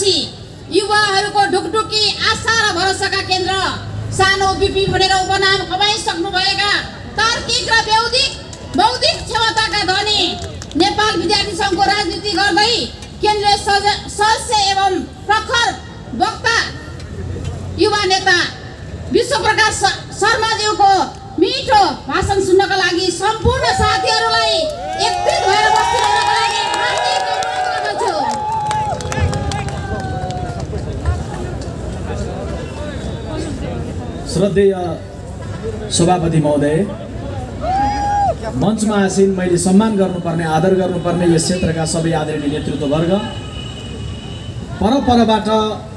भएपछि युवाहरूको ढुकढुकी आशा र भरोसाका केन्द्र सानो बिपी भनेर उपनाम कमाइसक्नुभएका तार्किक र बौद्धिक क्षमताका धनी नेपाल विद्यार्थी सङ्घको राजनीति गर्दै केन्द्रीय सदस्य एवं प्रखर वक्ता युवा नेता विश्वप्रकाश शर्माज्यूको मिठो भाषण सुन्नका लागि सम्पूर्ण साथीहरूलाई एकत्रित भएर बसिरहनुको लागि हार्दिक अनुरोध गर्दछु। श्रद्धेय सभापति महोदय, मञ्चमा आसीन मैले सम्मान गर्नुपर्ने आदर गर्नुपर्ने यस क्षेत्रका सबै आदरणीय नेतृत्ववर्ग, परपरबाट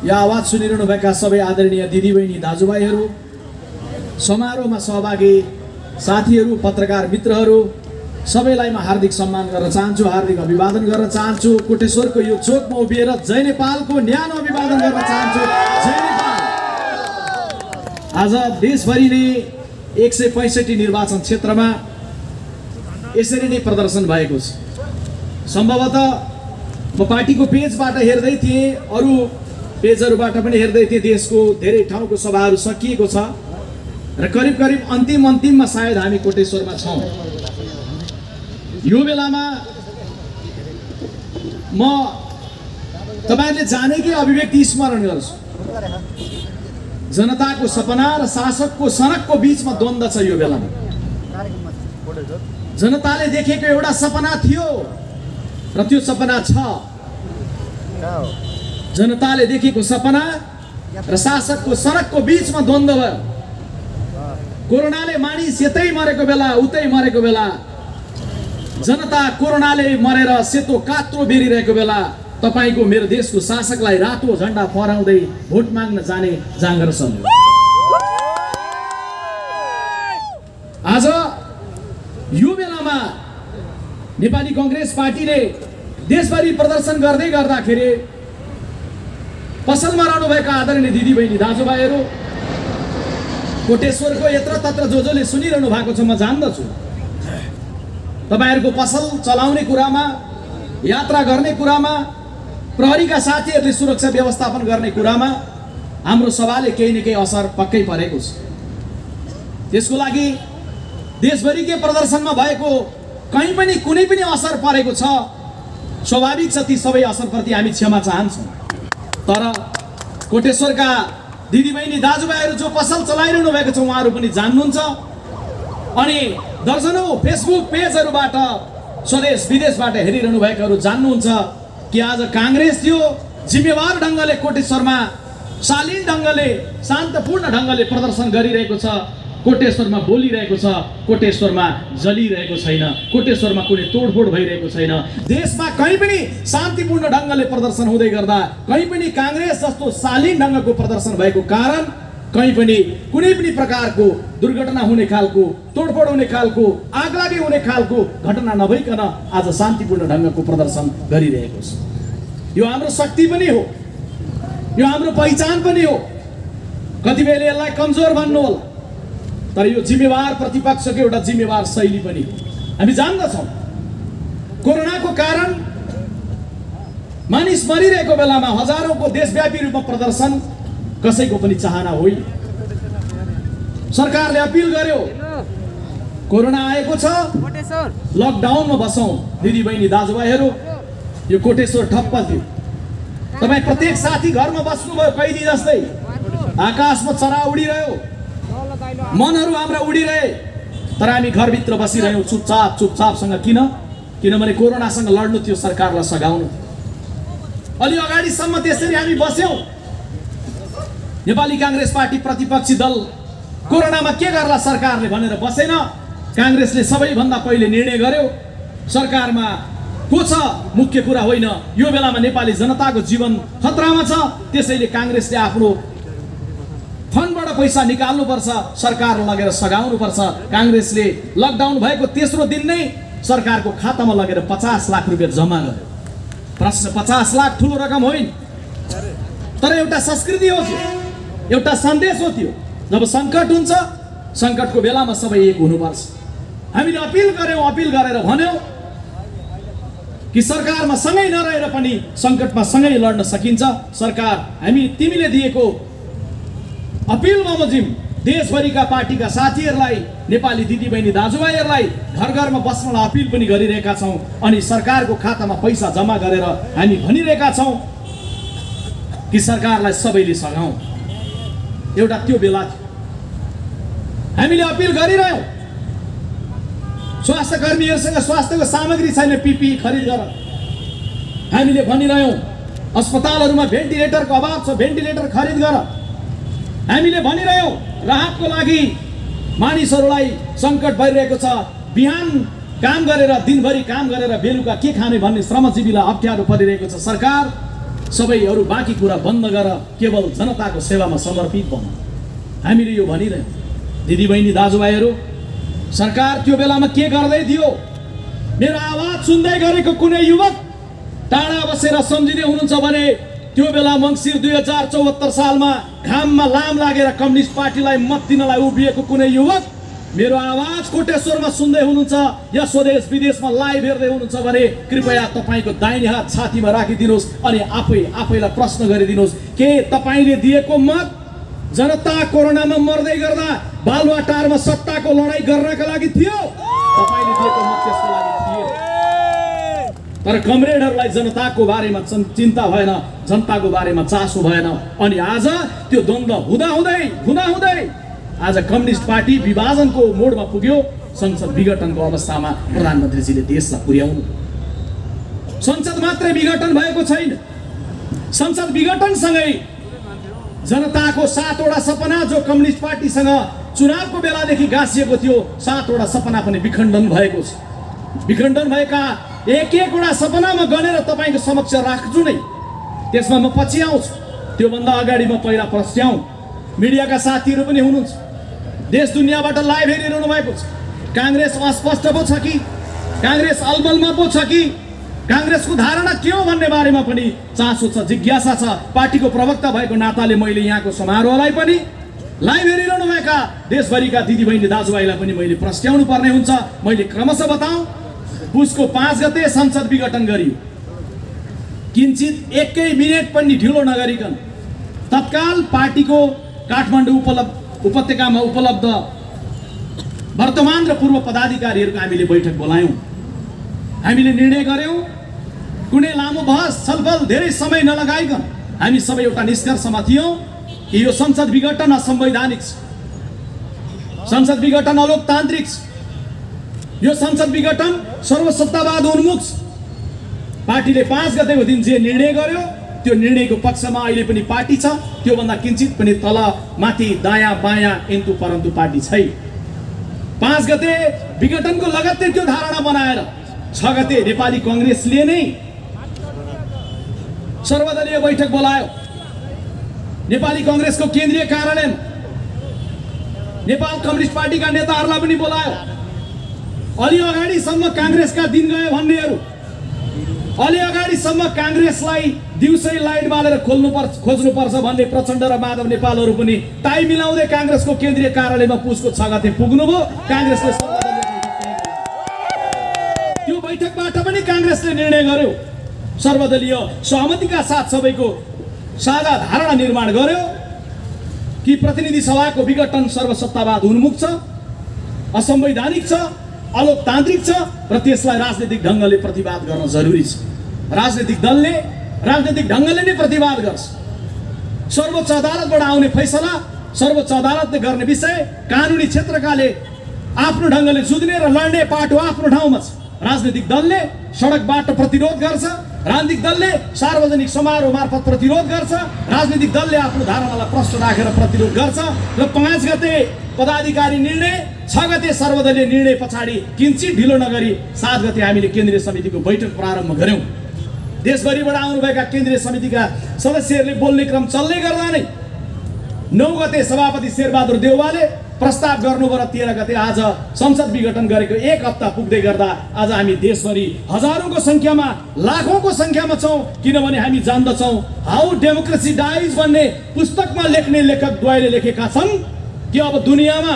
यो आवाज सुनिरहनुभएका सबै आदरणीय दिदीबहिनी दाजुभाइहरू, समारोहमा सहभागी साथीहरू, पत्रकार मित्रहरू, सबैलाई म हार्दिक सम्मान गर्न चाहन्छु, हार्दिक अभिवादन गर्न चाहन्छु। कोटेश्वरको यो चोकमा उभिएर जय नेपालको न्यानो अभिवादन गर्न चाहन्छु। जय नेपाल। आज देशभरि नै 165 निर्वाचन क्षेत्रमा यसरी नै प्रदर्शन भएको छ। सम्भवतः म पार्टीको पेजबाट हेर्दै थिएँ, अरू पेजहरूबाट पनि हेर्दै थिएँ, देशको धेरै ठाउँको सभाहरू सकिएको छ र करिब अन्तिममा सायद हामी कोटेश्वरमा छौँ। यो बेलामा म तपाईहरुले जानेकै अभिव्यक्ति स्मरण गर्छु। जनताको सपना र शासकको सनकको बीचमा द्वन्द्व छ। यो बेलामा जनताले देखेको एउटा सपना थियो र त्यो सपना छ। जनताले देखेको सपना र शासकको सनकको बीचमा द्वन्द्व भयो। कोरोनाले मानिस यतै मरेको बेला उतै मरेको बेला, जनता कोरोनाले मरेर सेतो कात्रो बेरिरहेको बेला तपाईको मेरो देशको शासकलाई रातो झण्डा फहराउँदै भोट माग्न जाने जाँगर चल्यो। आज यो बेलामा नेपाली कांग्रेस पार्टीले देशभरि प्रदर्शन गर्दै गर्दाखेरि पसलमा रहनुभएका आदरणीय दिदीबहिनी दाजुभाइहरू, कोटेश्वरको यत्र तत्र जसले सुनिरहनु भएको छ म जान्दछु। तपाईहरुको पसल चलाउने कुरामा, यात्रा गर्ने कुरामा, प्रहरीका साथीहरूले सुरक्षा व्यवस्थापन गर्ने कुरामा हाम्रो सभाले केही न केही असर पक्कै परेको छ। त्यसको लागि देशभरिकै प्रदर्शनमा भएको कहीँ पनि कुनै पनि असर परेको छ, स्वाभाविक छ। ती सबै असरप्रति हामी क्षमा चाहन्छौँ। तर कोटेश्वरका दिदीबहिनी दाजुभाइहरू जो पसल चलाइरहनु भएको छ उहाँहरू पनि जान्नुहुन्छ। अनि दर्जनौं फेसबुक पेजहरूबाट स्वदेश विदेशबाट हेरिरहनु भएकाहरू जान्नुहुन्छ कि आज कांग्रेस थियो जिम्मेवार ढंगले कोटेश्वरमा शालीन ढंगले शान्तपूर्ण ढंगले प्रदर्शन गरिरहेको छ। कोटेश्वरमा बोलिरहेको छ, कोटेश्वरमा जलिरहेको छैन, कोटेश्वरमा कुनै तोडफोड भइरहेको छैन। देशमा कहीँ पनि शान्तिपूर्ण ढंगले प्रदर्शन हुँदै गर्दा कहीँ पनि कांग्रेस जस्तो शालीन ढंगको प्रदर्शन भएको कारण कहीँ पनि कुनै पनि प्रकारको दुर्घटना हुने खालको, तोडफोड हुने खालको, आगलागी हुने खालको घटना नभइकन आज शान्तिपूर्ण ढंगको प्रदर्शन गरिरहेको छ। यो हाम्रो शक्ति पनि हो, यो हाम्रो पहिचान पनि हो। कतिबेला यसलाई कमजोर भन्नु होला, तर यो जिम्मेवार प्रतिपक्षको एउटा जिम्मेवार शैली पनि हो। हामी जान्दछौँ कोरोनाको कारण मानिस मरिरहेको बेलामा हजारौंको देशव्यापी रूपमा प्रदर्शन कसैको पनि चाहना होइन। सरकारले अपिल गर्यो कोरोना आएको छ, लकडाउनमा बसौं। दिदीबहिनी दाजुभाइहरू, यो कोटेश्वर ठप्प थियो। तपाई प्रत्येक साथी घरमा बस्नुभयो कैदी जस्तै। आकाशमा चरा उडिरह्यो, मनहरू हाम्रा उडिरहे, तर हामी घरभित्र बसिरह्यौं चुपचापसँग। किनभने कोरोनासँग लड्नु थियो, सरकारलाई सघाउनु थियो। अलि अगाडिसम्म त्यसरी हामी बस्यौं। नेपाली कांग्रेस पार्टी प्रतिपक्षी दल कोरोनामा के गर्ला सरकारले भनेर बसेन। कांग्रेसले सबैभन्दा पहिले निर्णय गर्यो सरकारमा को छ मुख्य कुरा होइन, यो बेलामा नेपाली जनताको जीवन खतरामा छ। त्यसैले कांग्रेसले आफ्नो फन्डबाट पैसा निकाल्नुपर्छ, सरकारलाई लगेर सघाउनुपर्छ। कांग्रेसले लकडाउन भएको तेस्रो दिन नै सरकारको खातामा लगेर 50 लाख रुपैयाँ जम्मा गर्यो। प्रश्न 50 लाख ठुलो रकम होइन, तर एउटा संस्कृति हो त्यो, एउटा सन्देश हो त्यो। जब संकट हुन्छ, संकटको बेलामा सबै एक हुनुपर्छ। हामीले अपिल गर्यौं, अपिल गरेर भन्यौं, 50 लाख रुपैयाँ जम्मा गर्नु। 50 लाख रुपैयाँ जम्मा गर्नु भनेको 50 लाख रुपैयाँ होइन, 50 लाख रुपैयाँ कि सरकारमा सँगै नरहेर पनि सङ्कटमा सँगै लड्न सकिन्छ। सरकार हामी तिमीले दिएको अपिल बमोजिम देशभरिका पार्टीका साथीहरूलाई, नेपाली दिदीबहिनी दाजुभाइहरूलाई घर घरमा बस्नलाई अपिल पनि गरिरहेका छौँ अनि सरकारको खातामा पैसा जम्मा गरेर हामी भनिरहेका छौँ कि सरकारलाई सबैले सघाउँ। एउटा त्यो बेला थियो हामीले अपिल गरिरह्यौँ, स्वास्थ्य कर्मीहरूसँग स्वास्थ्यको सामग्री छैन, पिपिई खरिद गर। हामीले भनिरह्यौँ अस्पतालहरूमा भेन्टिलेटरको अभाव छ, भेन्टिलेटर खरिद गर। हामीले भनिरह्यौँ राहतको लागि मानिसहरूलाई सङ्कट भइरहेको छ, बिहान काम गरेर दिनभरि काम गरेर बेलुका के खाने भन्ने श्रमजीवीलाई अप्ठ्यारो परिरहेको छ। सरकार सबै अरू बाँकी कुरा बन्द गर, केवल जनताको सेवामा समर्पित बन। हामीले यो भनिरह्यौँ। दिदीबहिनी दाजुभाइहरू, सरकार त्यो बेलामा के गर्दै थियो? मेरो आवाज सुन्दै गरेको कुनै युवक टाढा बसेर सम्झिने हुनुहुन्छ भने त्यो बेला मङ्सिर 2074 सालमा घाममा लाम लागेर कम्युनिस्ट पार्टीलाई मत दिनलाई उभिएको कुनै युवक मेरो आवाज कोटेश्वरमा सुन्दै हुनुहुन्छ या स्वदेश विदेशमा लाइभ हेर्दै हुनुहुन्छ भने कृपया तपाईँको दाहिने हात छातीमा राखिदिनुहोस् अनि आफैलाई प्रश्न गरिदिनुहोस्, के तपाईँले दिएको मत जनता कोरोनामा मर्दै गर्दा बालुवाटारमा सत्ताको लडाईँ गर्नका लागि थियो? तपाईँले दिएको मत त्यसको लागि थियो। तर कमरेडहरूलाई जनताको बारेमा चिन्ता भएन, जनताको बारेमा चासो भएन अनि आज त्यो द्वन्द्व हुँदै आज कम्युनिस्ट पार्टी विभाजनको मोडमा पुग्यो। संसद विघटनको अवस्थामा प्रधानमन्त्रीजीले देशलाई पुर्याउनु। संसद मात्रै विघटन भएको छैन, संसद विघटनसँगै जनताको 7वटा सपना जो कम्युनिस्ट पार्टीसँग चुनावको बेलादेखि गाँसिएको थियो, 7वटा सपना पनि विखण्डन भएको छ। विखण्डन भएका एक-एकवटा सपना म गनेर तपाईँको समक्ष राख्छु नै, त्यसमा म पछि आउँछु। त्योभन्दा अगाडि म पहिला प्रस्ट्याउँ। मिडियाका साथीहरू पनि हुनुहुन्छ, देश दुनियाँबाट लाइभ हेरिरहनु भएको छ। काङ्ग्रेस अस्पष्ट पो छ कि, काङ्ग्रेस अलबलमा पो छ कि, काङ्ग्रेसको धारणा के हो भन्ने बारेमा पनि चासो छ, जिज्ञासा छ। पार्टीको प्रवक्ता भएको नाताले मैले यहाँको समारोहलाई पनि लाइभ हेरिरहनु भएका देशभरिका दिदीबहिनी दाजुभाइलाई पनि मैले प्रस्ट्याउनु पर्ने हुन्छ। मैले क्रमशः बताऊँ, पुसको 5 गते संसद विघटन गरियो। किञ्चित 1 मिनेट पनि ढिलो नगरिकन तत्काल पार्टीको काठमाडौँ उपत्यकामा उपलब्ध वर्तमान र पूर्व पदाधिकारीहरूको हामीले बैठक बोलायौँ। हामीले निर्णय गर्यौँ, कुनै लामो बहस छलफल धेरै समय नलगाइकन हामी सबै एउटा निष्कर्षमा थियौँ कि यो संसद विघटन असंवैधानिक छ, संसद विघटन अलोकतान्त्रिक छ, यो संसद विघटन सर्वसत्तावाद उन्मुख छ। पार्टीले 5 गतेको दिन जे निर्णय गर्यो त्यो निर्णयको पक्षमा अहिले पनि पार्टी छ, त्योभन्दा किञ्चित पनि तल माथि दायाँ बायाँ इन्तु परन्तु पार्टी छैन। 5 गते विघटनको लगत्तै त्यो धारणा बनाएर 6 गते नेपाली कांग्रेसले नै सर्वदलीय बैठक बोलायो। नेपाली कांग्रेसको केन्द्रीय कार्यालयमा नेपाल कम्युनिस्ट पार्टीका नेताहरूलाई पनि बोलायो। अलि अगाडिसम्म कांग्रेसका दिन गए भन्नेहरू, अलि अगाडिसम्म कांग्रेसलाई दिउँसै लाइट बालेर खोज्नुपर्छ भन्ने प्रचण्ड र माधव नेपालहरू पनि टाइम मिलाउँदै कांग्रेसको केन्द्रीय कार्यालयमा पुसको 6 गते पुग्नुभयो। कांग्रेसले त्यो बैठकबाट पनि कांग्रेसले निर्णय गर्यो, सर्वदलीय सहमतिका साथ सबैको साझा धारणा निर्माण गर्यो कि प्रतिनिधि सभाको विघटन सर्वसत्तावाद उन्मुख छ, असंवैधानिक छ, अलोकतान्त्रिक छ र त्यसलाई राजनीतिक ढङ्गले प्रतिवाद गर्न जरुरी छ। राजनीतिक दलले राजनीतिक ढङ्गले नै प्रतिवाद गर्छ। सर्वोच्च अदालतबाट आउने फैसला सर्वोच्च अदालतले गर्ने विषय कानुनी क्षेत्रकाले आफ्नो ढङ्गले जुझ्ने र लड्ने पाटो आफ्नो ठाउँमा छ। राजनीतिक दलले सडकबाट प्रतिरोध गर्छ, राजनीतिक दलले सार्वजनिक समारोह मार्फत प्रतिरोध गर्छ, राजनीतिक दलले आफ्नो धारणालाई प्रश्न राखेर प्रतिरोध गर्छ र 5 गते पदाधिकारी निर्णय, 6 गते सर्वदलीय निर्णय पछाडि किञ्चित ढिलो नगरी 7 गते हामीले केन्द्रीय समितिको बैठक प्रारम्भ गर्यौँ। देशभरिबाट आउनुभएका केन्द्रीय समितिका सदस्यहरूले बोल्ने क्रम चल्दै गर्दा नै 9 गते सभापति शेरबहादुर देउवाले प्रस्ताव गर्नुभयो र 13 गते आज संसद विघटन गरेको 1 हप्ता पुग्दै गर्दा आज हामी देशभरि हजारौंको संख्यामा लाखौंको संख्यामा छौं। किनभने हामी जान्दछौं हाउ डेमोक्रेसी डाइज भन्ने पुस्तकमा लेख्ने लेखक द्वयले लेखेका छन् कि अब दुनियाँमा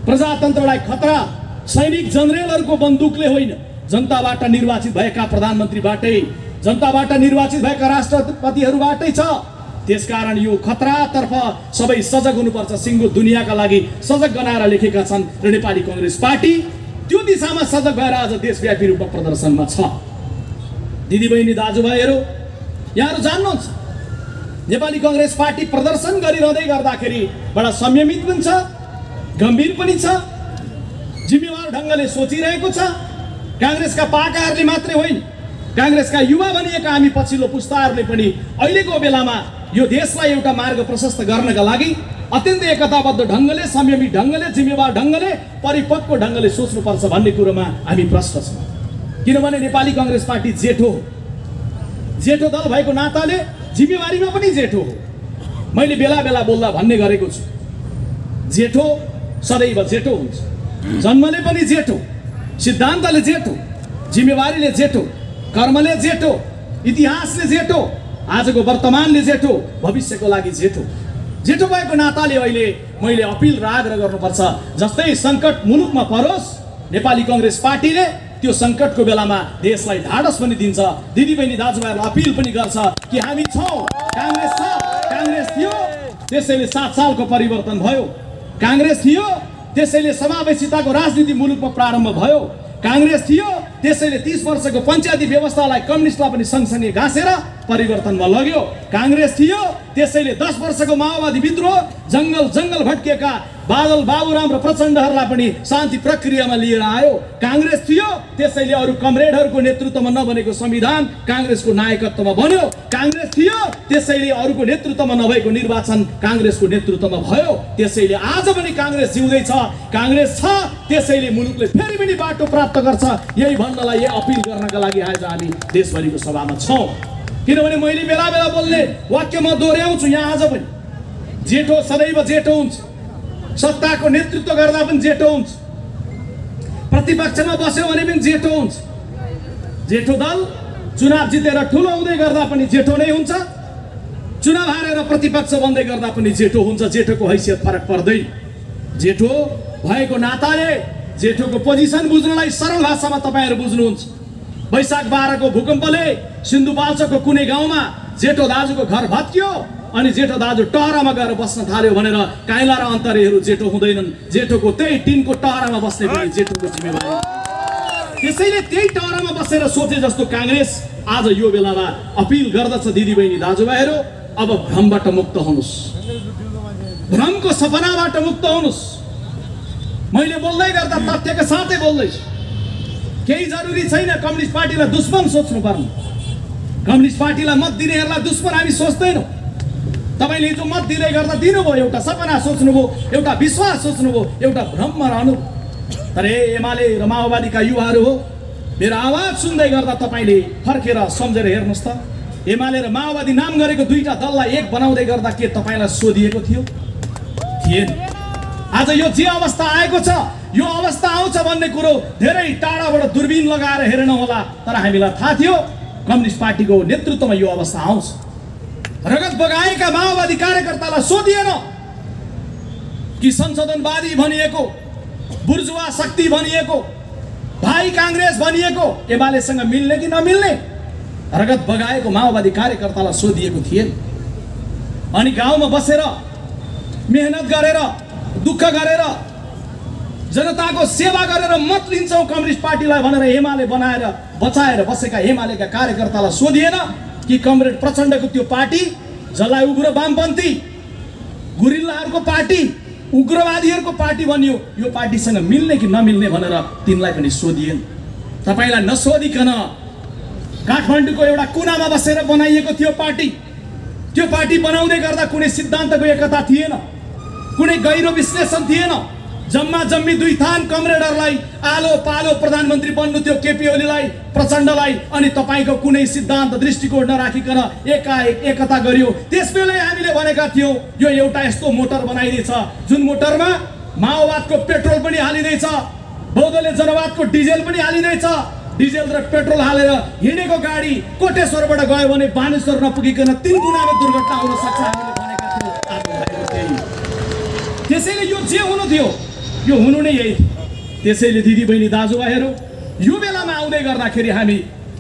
प्रजातन्त्रलाई खतरा सैनिक जनरलहरूको बन्दुकले होइन, जनताबाट निर्वाचित भएका प्रधानमन्त्रीबाटै, जनताबाट निर्वाचित भएका राष्ट्रपतिहरूबाटै छ। त्यसकारण यो खतरातर्फ सबै सजग हुनुपर्छ। सिङ्गो दुनियाँका लागि सजग बनाएर लेखेका छन् र नेपाली कांग्रेस पार्टी त्यो दिशामा सजग भएर आज देशव्यापी रूपमा प्रदर्शनमा छ। दिदीबहिनी दाजुभाइहरू, यहाँहरू जान्नुहुन्छ नेपाली कांग्रेस पार्टी प्रदर्शन गरिरहँदै गर्दाखेरि बडा संयमित पनि छ, गम्भीर पनि छ, जिम्मेवार ढङ्गले सोचिरहेको छ। कांग्रेसका पाकाहरूले मात्रै होइन, कांग्रेसका युवा भनिएका हामी पछिल्लो पुस्ताहरूले पनि अहिलेको बेलामा यो देशलाई एउटा मार्ग प्रशस्त गर्नका लागि अत्यन्तै एकताबद्ध ढङ्गले, संयमित ढङ्गले, जिम्मेवार ढङ्गले, परिपक्व ढङ्गले सोच्नुपर्छ भन्ने कुरोमा हामी प्रष्ट छौँ। किनभने नेपाली कांग्रेस पार्टी जेठो हो, जेठो दल भएको नाताले जिम्मेवारीमा पनि जेठो हो। मैले बेला बेला बोल्दा भन्ने गरेको छु, जेठो सदैव जेठो हुन्छ। जन्मले पनि जेठो, सिद्धान्तले जेठो, जिम्मेवारीले जेठो, कर्मले जेठो, इतिहासले जेठो, आजको वर्तमानले जेठो, भविष्यको लागि जेठो। जेठो भएको नाताले अहिले मैले अपिल र आग्रह गर्नुपर्छ, जस्तै सङ्कट मुलुकमा परोस्, नेपाली कांग्रेस पार्टीले त्यो सङ्कटको बेलामा देशलाई ढाडस पनि दिन्छ। दिदीबहिनी दाजुभाइहरूलाई अपिल पनि गर्छ कि हामी छौँ, कांग्रेस छ, कांग्रेस थियो त्यसैले 7 सालको परिवर्तन भयो, कांग्रेस थियो त्यसैले समावेशिताको राजनीति मुलुकमा प्रारम्भ भयो, कांग्रेस थियो त्यसैले 30 वर्षको पञ्चायती व्यवस्थालाई कम्युनिस्टलाई पनि सँगसँगै घाँसेर परिवर्तनमा लग्यो, कांग्रेस थियो त्यसैले 10 वर्षको माओवादी विद्रोह जंगल जंगल भट्किएका बादल बाबुराम र प्रचण्डहरूलाई पनि शान्ति प्रक्रियामा लिएर आयो, कांग्रेस थियो त्यसैले अरू कमरेडहरूको नेतृत्वमा नबनेको संविधान कांग्रेसको नायकत्वमा बन्यो, कांग्रेस थियो त्यसैले अरूको नेतृत्वमा नभएको निर्वाचन कांग्रेसको नेतृत्वमा भयो। त्यसैले आज पनि कांग्रेस जिउँदैछ, कांग्रेस छ त्यसैले मुलुकले फेरि पनि बाटो प्राप्त गर्छ। यही भन्नलाई, यही अपिल गर्नका लागि आज हामी देशभरिको सभामा छौँ। किनभने मैले बेला बेला बोल्ने वाक्य म दोहोऱ्याउँछु यहाँ आज पनि, जेठो सदैव जेठो हुन्छ, सत्ताको नेतृत्व गर्दा पनि जेठो हुन्छ, प्रतिपक्षमा बस्यो भने पनि जेठो हुन्छ। जेठो दल चुनाव जितेर ठुलो हुँदै गर्दा पनि जेठो नै हुन्छ, चुनाव हारेर प्रतिपक्ष बन्दै गर्दा पनि जेठो हुन्छ। जेठोको हैसियत फरक पर्दैन। जेठो भएको नाताले जेठोको पोजिसन बुझ्नलाई सरल भाषामा तपाईँहरू बुझ्नुहुन्छ। वैशाख 12 को भूकम्पले सिन्धुपाल्चोकको कुनै गाउँमा जेठो दाजुको घर भत्कियो अनि जेठो दाजु टहरामा गएर बस्न थाल्यो भनेर काइला र अन्तरेहरू जेठो हुँदैनन्। जेठोको त्यही टिनको टहरामा बस्ने पनि जेठोको जिम्मेवारी। त्यसैले त्यही टहरामा बसेर सोचे जस्तो कांग्रेस आज यो बेलामा अपिल गर्दछ, दिदीबहिनी दाजुभाइहरू अब भ्रमबाट मुक्त हुनुहोस्, भ्रमको सपनाबाट मुक्त हुनुहोस्। मैले बोल्दै गर्दा तथ्यका साथै बोल्दैछु। केही जरुरी छैन कम्युनिस्ट पार्टीलाई दुश्मन सोच्नु पर्ने, कम्युनिस्ट पार्टीलाई मत दिनेहरूलाई दुश्मन हामी सोच्दैनौँ। तपाईँले जो मत दिँदै गर्दा दिनुभयो, एउटा सपना सोच्नुभयो, एउटा विश्वास सोच्नुभयो, एउटा भ्रममा रहनु। तर एमाले र माओवादीका युवाहरू हो, मेरो आवाज सुन्दै गर्दा तपाईँले फर्केर सम्झेर हेर्नुहोस् त, एमाले र माओवादी नाम गरेको दुईटा दललाई एक बनाउँदै गर्दा के तपाईँलाई सोधिएको थियो? थिएन। आज यो जे अवस्था आएको छ, यो अवस्था आउँछ भन्ने कुरो धेरै टाढाबाट दूरबीन लगाएर हेरेन होला, तर हामीलाई थाहा थियो कम्युनिस्ट पार्टीको नेतृत्वमा यो अवस्था आउँछ। रगत बगाएका माओवादी कार्यकर्तालाई सोधिएन कि संशोधनवादी भनिएको, बुर्जुवा शक्ति भनिएको, भाइ कांग्रेस भनिएको एमालेसँग मिल्ने कि नमिल्ने? रगत बगाएको माओवादी कार्यकर्तालाई सोधिएको थिएन। अनि गाउँमा बसेर मेहनत गरेर, दुःख गरेर, जनताको सेवा गरेर मत लिन्छौँ कम्युनिस्ट पार्टीलाई भनेर एमाले बनाएर बचाएर बसेका एमालेका कार्यकर्तालाई सोधिएन कि कमरेड प्रचण्डको त्यो पार्टी जसलाई उग्र वामपन्थी गुरिल्लाहरूको पार्टी, उग्रवादीहरूको पार्टी बन्यो, यो पार्टीसँग मिल्ने कि नमिल्ने भनेर तिनलाई पनि सोधिएन। तपाईँलाई नसोधिकन काठमाडौँको एउटा कुनामा बसेर बनाइएको थियो पार्टी। त्यो पार्टी बनाउँदै गर्दा कुनै सिद्धान्तको एकता थिएन, कुनै गहिरो विश्लेषण थिएन। जम्मा जम्मी दुई थान कमरेडरलाई आलो पालो प्रधानमन्त्री बन्नु थियो, केपी ओलीलाई, प्रचण्डलाई, अनि तपाईँको कुनै सिद्धान्त दृष्टिकोण नराखिकन एकाएक एकता गरियो। त्यसबेलै हामीले भनेका थियौँ यो एउटा यस्तो मोटर बनाइदिएछ जुन मोटरमा माओवादको पेट्रोल पनि हालिँदैछ, बौद्धले जनवादको डिजेल पनि हालिँदैछ। डिजेल र पेट्रोल हालेर हिँडेको गाडी कोटेश्वरबाट गयो भने बानेश्वर नपुगिकन 3 गुणाको दुर्घटना हुन सक्छ हामीले भनेका थियौँ। त्यसैले यो जे हुनु थियो यो हुनु नै यही। त्यसैले दिदीबहिनी दाजुभाइहरू यो बेलामा आउँदै गर्दाखेरि हामी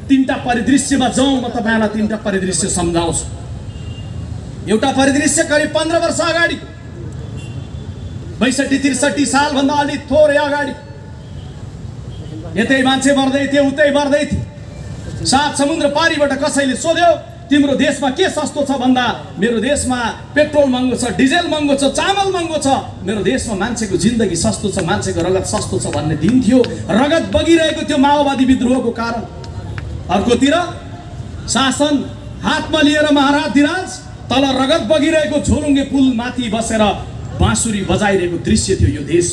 तीनटा परिदृश्यमा जाउँ। म तपाईँलाई तीनटा परिदृश्य सम्झाउँछु। एउटा परिदृश्य करिब 15 वर्ष अगाडि, 62-63 सालभन्दा अलि थोरै अगाडि, यतै मान्छे मर्दै थिए, उतै मर्दै थिए। 7 समुद्र पारीबाट कसैले सोध्यो तिम्रो देशमा के सस्तो छ भन्दा मेरो देशमा पेट्रोल महँगो छ, डिजेल महँगो छ, चामल महँगो छ, मेरो देशमा मान्छेको जिन्दगी सस्तो छ, मान्छेको रगत सस्तो छ भन्ने दिन थियो। रगत बगिरहेको थियो माओवादी विद्रोहको कारण। अर्कोतिर शासन हातमा लिएर महाराज धिराज, तल रगत बगिरहेको झोलुङ्गे पुल माथि बसेर बाँसुरी बजाइरहेको दृश्य थियो यो देश।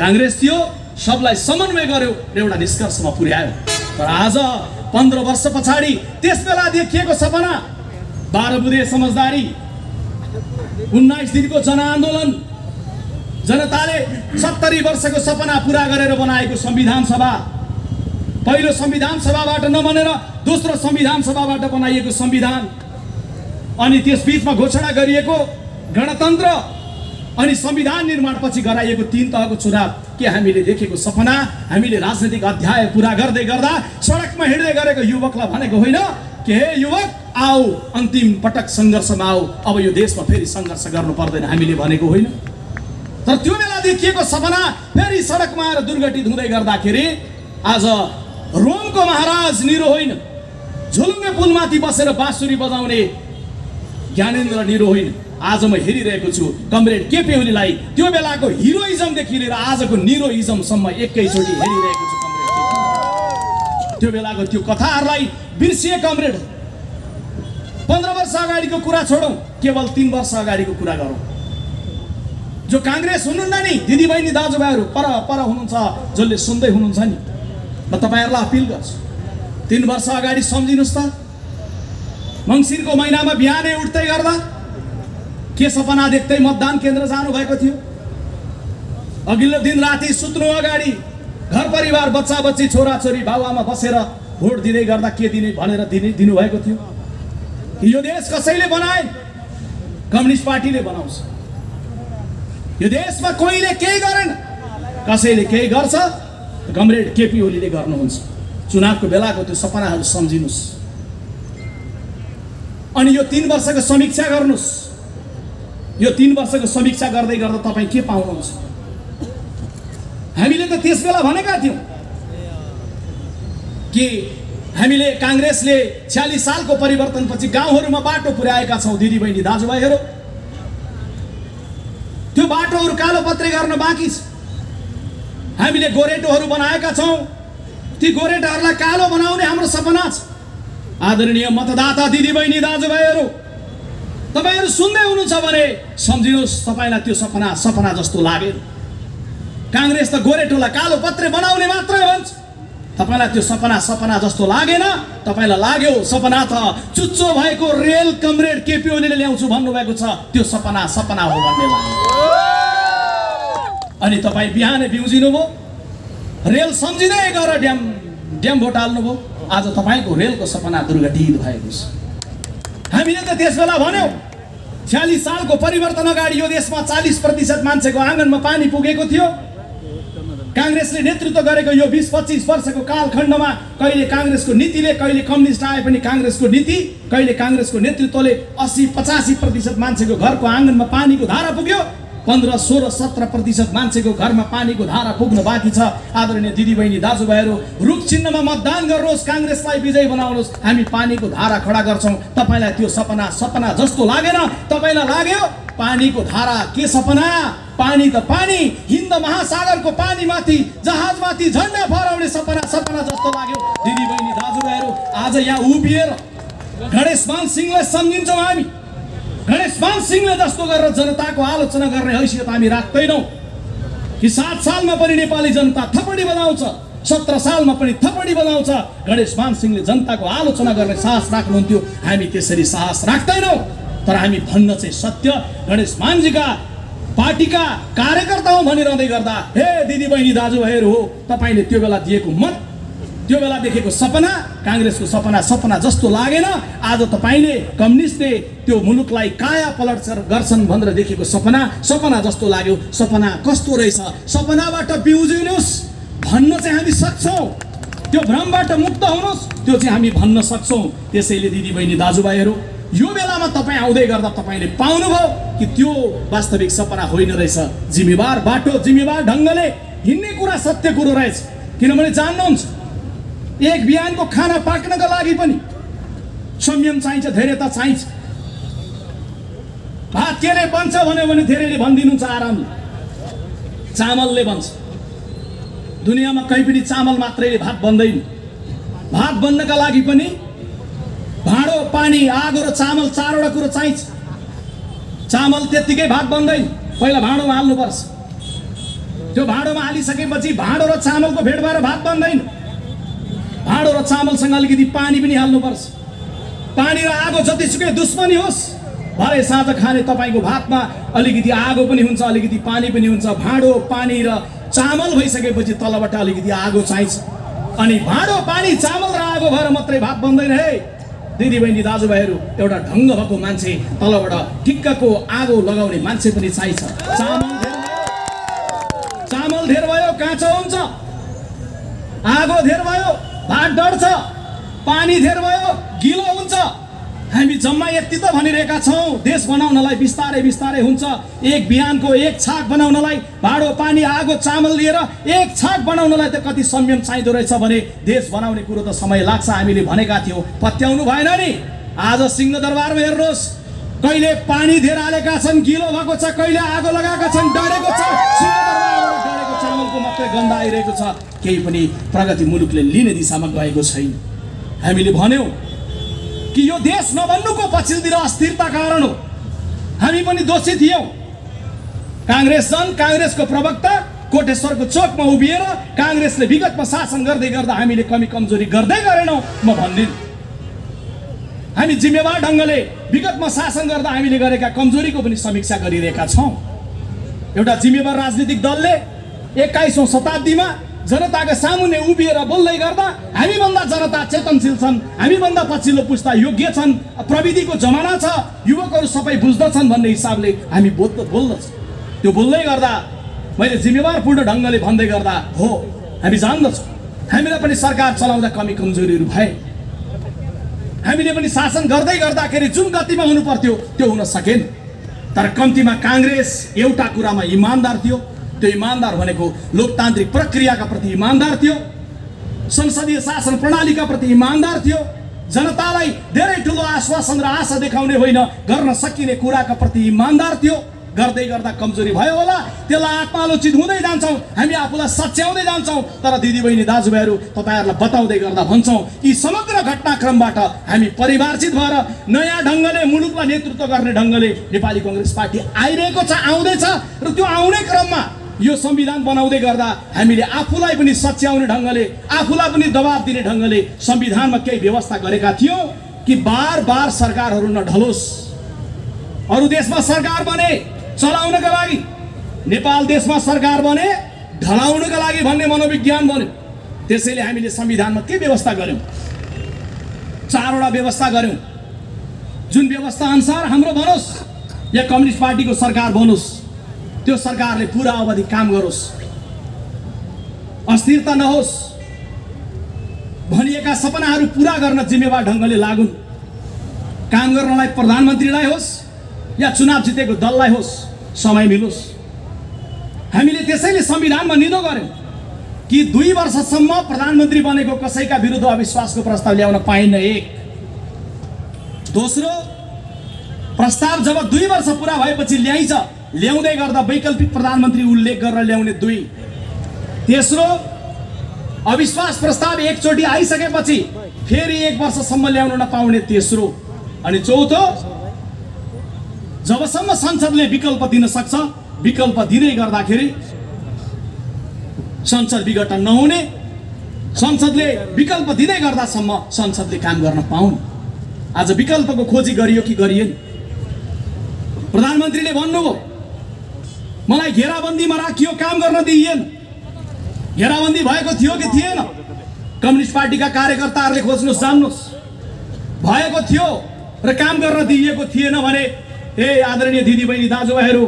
काङ्ग्रेस थियो, सबलाई समन्वय गर्यो र एउटा निष्कर्षमा पुर्यायो। तर आज 15 वर्ष पछाडि त्यस बेला देखिएको सपना, 12 बुँदे समझदारी, 19 दिनको जनआन्दोलन, जनताले 70 वर्षको सपना पुरा गरेर बनाएको संविधान सभा, पहिलो संविधान सभाबाट नबनेर दोस्रो संविधान सभाबाट बनाइएको संविधान, अनि त्यस बीचमा घोषणा गरिएको गणतन्त्र, अनि संविधान निर्माणपछि गराइएको 3 तहको चुनाव, के हामीले देखेको सपना, हामीले राजनीतिक अध्याय पुरा गर्दै गर्दा सडकमा हिँड्दै गरेको युवकलाई भनेको होइन कि हे युवक आऊ अन्तिम पटक सङ्घर्षमा आऊ, अब यो देशमा फेरि सङ्घर्ष गर्नु पर्दैन हामीले भनेको होइन। तर त्यो बेला देखिएको सपना फेरि सडकमा आएर दुर्घटित हुँदै गर्दाखेरि आज रोमको महाराज निरो होइन, झुलुङ्गे पुलमाथि बसेर बाँसुरी बजाउने ज्ञानेन्द्र निरो होइन। आज म हेरिरहेको छु कमरेड केपी ओलीलाई त्यो बेलाको हिरोइजमदेखि लिएर आजको निरोइजमसम्म एकैचोटि हेरिरहेको छु कमरेड केपी। त्यो बेलाको त्यो कथाहरूलाई बिर्सिए कमरेड। 15 वर्ष अगाडिको कुरा छोडौँ, केवल 3 वर्ष अगाडिको कुरा गरौँ। जो काङ्ग्रेस हुनुहुन्न नि दिदीबहिनी दाजुभाइहरू पर पर हुनुहुन्छ, जसले सुन्दै हुनुहुन्छ नि, म तपाईँहरूलाई अपिल गर्छु 3 वर्ष अगाडि सम्झिनुहोस् त। मङ्सिरको महिनामा बिहानै उठ्दै गर्दा के सपना देख्दै मतदान केन्द्र जानुभएको थियो? अघिल्लो दिन राति सुत्नु अगाडि घर परिवार बच्चा बच्ची छोराछोरी बाबुआमा बसेर भोट दिँदै गर्दा के दिने भनेर दिनुभएको थियो? यो देश कसैले बनाए? कम्युनिस्ट पार्टीले बनाउँछ। यो देशमा कोहीले केही गरेन, कसैले केही गर्छ, कमरेड केपी ओलीले गर्नुहुन्छ। चुनावको बेलाको त्यो सपनाहरू सम्झिनुहोस् अनि यो 3 वर्षको समीक्षा गर्नुहोस्। यो 3 वर्षको समीक्षा गर्दै गर्दा तपाईँ के पाउनुहुन्छ? हामीले त त्यस बेला भनेका थियौँ कि हामीले काङ्ग्रेसले 46 सालको परिवर्तनपछि गाउँहरूमा बाटो पुर्याएका छौँ दिदीबहिनी दाजुभाइहरू। त्यो बाटोहरू कालोपत्रे गर्न बाँकी छ। हामीले गोरेटोहरू बनाएका छौँ, ती गोरेटोहरूलाई कालो बनाउने हाम्रो सपना छ। आदरणीय मतदाता दिदीबहिनी दाजुभाइहरू, तपाईहरु सुन्दै हुनुहुन्छ भने सम्झिनुहोस्, तपाईलाई त्यो सपना जस्तो लाग्यो। काङ्ग्रेस त गोरेटोलाई कालो पत्रे बनाउने मात्रै भन्छ। तपाईलाई त्यो सपना जस्तो लागेन। तपाईलाई लाग्यो सपना त चुच्चो भएको रेल कमरेड केपी ओलीले ल्याउँछु भन्नुभएको छ, त्यो सपना हो भन्ने लाग्यो। अनि तपाई बिहानै बिउजिनु भो, रेल सम्झिँदै गएर ड्याम भोट हाल्नुभयो। आज तपाईको रेलको सपना दुर्घटित भएको छ। हामीले त त्यसबेला भन्यौ 46 सालको परिवर्तन अगाडि यो देशमा 40% मान्छेको आँगनमा पानी पुगेको थियो। काङ्ग्रेसले नेतृत्व गरेको यो 20-25 वर्षको कालखण्डमा कहिले काङ्ग्रेसको नीतिले, कहिले कम्युनिस्ट आए पनि काङ्ग्रेसको नीति, कहिले काङ्ग्रेसको नेतृत्वले 80-85% मान्छेको घरको आँगनमा पानीको धारा पुग्यो। 15-16-17% मान्छेको घरमा पानीको धारा पुग्न बाँकी छ। आदरणीय दिदीबहिनी दाजुभाइहरू, रुख चिन्हमा मतदान गर्नुहोस्, काङ्ग्रेसलाई विजयी बनाउनुहोस्। हामी पानीको धारा खडा गर्छौँ। तपाईलाई त्यो सपना जस्तो लागेन। तपाईलाई लाग्यो पानीको धारा के सपना? पानी त पानी, हिन्द महासागरको पानीमाथि जहाजमाथि झन्डा फहराउने सपना जस्तो लाग्यो। दिदीबहिनी दाजुभाइहरू, आज यहाँ उभिएर गणेशमान सिंहलाई सम्झिन्छौँ हामी। गणेशमान सिंहले जस्तो गरेर जनताको आलोचना गर्ने हैसियत हामी राख्दैनौँ कि 7 सालमा पनि नेपाली जनता थपडी बजाउँछ, 17 सालमा पनि थपडी बजाउँछ। गणेशमान सिंहले जनताको आलोचना गर्ने साहस राख्नुहुन्थ्यो, हामी त्यसरी साहस राख्दैनौँ। तर हामी भन्न चाहिँ सत्य, गणेशमानजीका पार्टीका कार्यकर्ता हौँ भनिरहँदै गर्दा हे दिदीबहिनी दाजुभाइहरू हो, तपाईले त्यो बेला दिएको मत, त्यो बेला देखेको सपना काङ्ग्रेसको सपना जस्तो लागेन। आज तपाईले कम्युनिस्टले त्यो मुलुकलाई काया पलट गर्छन् भनेर देखेको सपना जस्तो लाग्यो। सपना कस्तो रहेछ? सपनाबाट बिउजिनुहोस् भन्न चाहिँ हामी सक्छौँ। त्यो भ्रमबाट मुक्त हुनुहोस्, त्यो चाहिँ हामी भन्न सक्छौँ। त्यसैले दिदीबहिनी दाजुभाइहरू, यो बेलामा तपाईँ आउँदै गर्दा तपाईँले पाउनुभयो कि त्यो वास्तविक सपना होइन रहेछ। जिम्मेवार बाटो, जिम्मेवार ढङ्गले हिँड्ने कुरा सत्य कुरो रहेछ। किनभने जान्नुहुन्छ, एक बिहानको खाना पाक्नका लागि पनि संयम चाहिन्छ, धैर्यता चाहिन्छ। भात केले बन्छ भन्यो भने धेरैले भनिदिनुहुन्छ आरामले, चामलले बन्छ। दुनियाँमा कहीँ पनि चामल मात्रैले भात बन्दैन। भात बन्नका लागि पनि भाँडो, पानी, आगो र चामल, चारवटा कुरो चाहिन्छ। चामल त्यत्तिकै भात बन्दैन, पहिला भाँडोमा हाल्नुपर्छ। त्यो भाँडोमा हालिसकेपछि भाँडो र चामलको भेट भएर भात बन्दैन। भाँडो र चामलसँग अलिकति पानी पनि हाल्नुपर्छ। पानी र आगो जतिसुकै दुश्मनी होस्, भरे साँझ खाने तपाईँको भातमा अलिकति आगो पनि हुन्छ, अलिकति पानी पनि हुन्छ। भाँडो, पानी र चामल भइसकेपछि तलबाट अलिकति आगो चाहिन्छ। अनि भाँडो, पानी, चामल र आगो भएर मात्रै भात बन्दैन है दिदीबहिनी दाजुभाइहरू। एउटा ढङ्ग भएको मान्छे, तलबाट ठिक्कको आगो लगाउने मान्छे पनि चाहिन्छ। चामल धेर भयो काँचो हुन्छ, आगो धेर भयो भात डढ्छ, पानी धेर भयो गिलो हुन्छ। हामी जम्मा यति त भनिरहेका छौँ, देश बनाउनलाई बिस्तारै बिस्तारै हुन्छ। एक बिहानको एक छाक बनाउनलाई भाँडो, पानी, आगो, चामल लिएर एक छाक बनाउनलाई त कति संयम चाहिँदो रहेछ भने देश बनाउने कुरो त समय लाग्छ। हामीले भनेका थियौँ, पत्याउनु भएन नि। आज सिंहदरबारमा हेर्नुहोस्, कहिले पानी धेर हालेका छन्, गिलो भएको छ, कहिले आगो लगाएका छन्, डढेको छ। सिंहदरबारबाट डढेको चामलको मात्रै गन्ध आइरहेको छ। केही पनि प्रगति मुलुकले लिने दिशामा गएको छैन। हामीले भन्यौँ कि यो देश नबन्नुको पछिल्लोतिर अस्थिरता कारण हो। हामी पनि दोषी थियौँ। काङ्ग्रेसको प्रवक्ता कोटेश्वरको चोकमा उभिएर काङ्ग्रेसले विगतमा शासन गर्दै गर्दा हामीले कमी कमजोरी गर्दै गरेनौँ म भन्दिनँ। हामी जिम्मेवार ढङ्गले विगतमा शासन गर्दा हामीले गरेका कमजोरीको पनि समीक्षा गरिरहेका छौँ। एउटा जिम्मेवार राजनीतिक दलले 21औं शताब्दीमा जनताका सामुन्ने उभिएर बोल्दै गर्दा हामीभन्दा जनता चेतनशील छन्, हामीभन्दा पछिल्लो पुस्ता योग्य छन्, प्रविधिको जमाना छ, युवकहरू सबै बुझ्दछन् भन्ने हिसाबले हामी बोल्दछौँ। त्यो बोल्दै गर्दा मैले जिम्मेवारपूर्ण ढङ्गले भन्दै गर्दा हो, हामी जान्दछौँ हामीलाई पनि सरकार चलाउँदा कमी कमजोरीहरू भए। हामीले पनि शासन गर्दै गर्दाखेरि जुन गतिमा हुनु पर्थ्यो त्यो हुन सकेन। तर कम्तीमा काङ्ग्रेस एउटा कुरामा इमान्दार थियो। त्यो इमान्दार भनेको लोकतान्त्रिक प्रक्रियाका प्रति इमान्दार थियो, संसदीय शासन प्रणालीका प्रति इमान्दार थियो, जनतालाई धेरै ठुलो आश्वासन र आशा देखाउने होइन, गर्न सकिने कुराका प्रति इमान्दार थियो। गर्दै गर्दा कमजोरी भयो होला, त्यसलाई आत्मालोचित हुँदै जान्छौँ, हामी आफूलाई सच्याउँदै जान्छौँ। तर दिदीबहिनी दाजुभाइहरू, तपाईँहरूलाई बताउँदै गर्दा भन्छौँ यी समग्र घटनाक्रमबाट हामी परिवारचित भएर नयाँ ढङ्गले मुलुकलाई नेतृत्व गर्ने ढङ्गले नेपाली काङ्ग्रेस पार्टी आइरहेको छ, आउँदैछ। र त्यो आउने क्रममा यो संविधान बनाउँदै गर्दा हामीले आफूलाई पनि सच्याउने ढङ्गले, आफूलाई पनि दबाब दिने ढङ्गले संविधानमा केही व्यवस्था गरेका थियौँ कि बार बार सरकारहरू नढलोस्। अरू देशमा सरकार बने चलाउनका लागि, नेपाल देशमा सरकार बने ढलाउनका लागि भन्ने मनोविज्ञान बन्यो। त्यसैले हामीले संविधानमा के व्यवस्था गर्यौँ? 4वटा व्यवस्था गर्यौँ। जुन व्यवस्था अनुसार हाम्रो बनोस् या कम्युनिस्ट पार्टीको सरकार बनोस्, त्यो सरकारले पुरा अवधि काम गरोस्, अस्थिरता नहोस्, भनिएका सपनाहरू पुरा गर्न जिम्मेवार ढङ्गले लागुन्। काम गर्नलाई प्रधानमन्त्रीलाई होस् या चुनाव जितेको दललाई होस्, समय मिलोस्। हामीले त्यसैले संविधानमा निधो गर्यौँ कि 2 वर्षसम्म प्रधानमन्त्री बनेको कसैका विरुद्ध अविश्वासको प्रस्ताव ल्याउन पाइन्न। एक। दोस्रो, प्रस्ताव जब 2 वर्ष पुरा भएपछि ल्याइन्छ, ल्याउँदै गर्दा वैकल्पिक प्रधानमन्त्री उल्लेख गरेर ल्याउने। 2। तेस्रो, अविश्वास प्रस्ताव एकचोटि आइसकेपछि फेरि 1 वर्षसम्म ल्याउन नपाउने। तेस्रो। अनि चौथो, जबसम्म संसदले विकल्प दिन सक्छ, विकल्प दिँदै गर्दाखेरि संसद विघटन नहुने, संसदले विकल्प दिँदै गर्दासम्म संसदले काम गर्न पाउन्। आज विकल्पको खोजी गरियो कि गरिएन? प्रधानमन्त्रीले भन्नुभयो मलाई घेराबन्दीमा राखियो, काम गर्न दिइएन। घेराबन्दी भएको थियो कि थिएन? कम्युनिस्ट पार्टीका कार्यकर्ताहरूले खोज्नुहोस्, जान्नुहोस्। भएको थियो र काम गर्न दिइएको थिएन भने, हे आदरणीय दिदीबहिनी दाजुभाइहरू,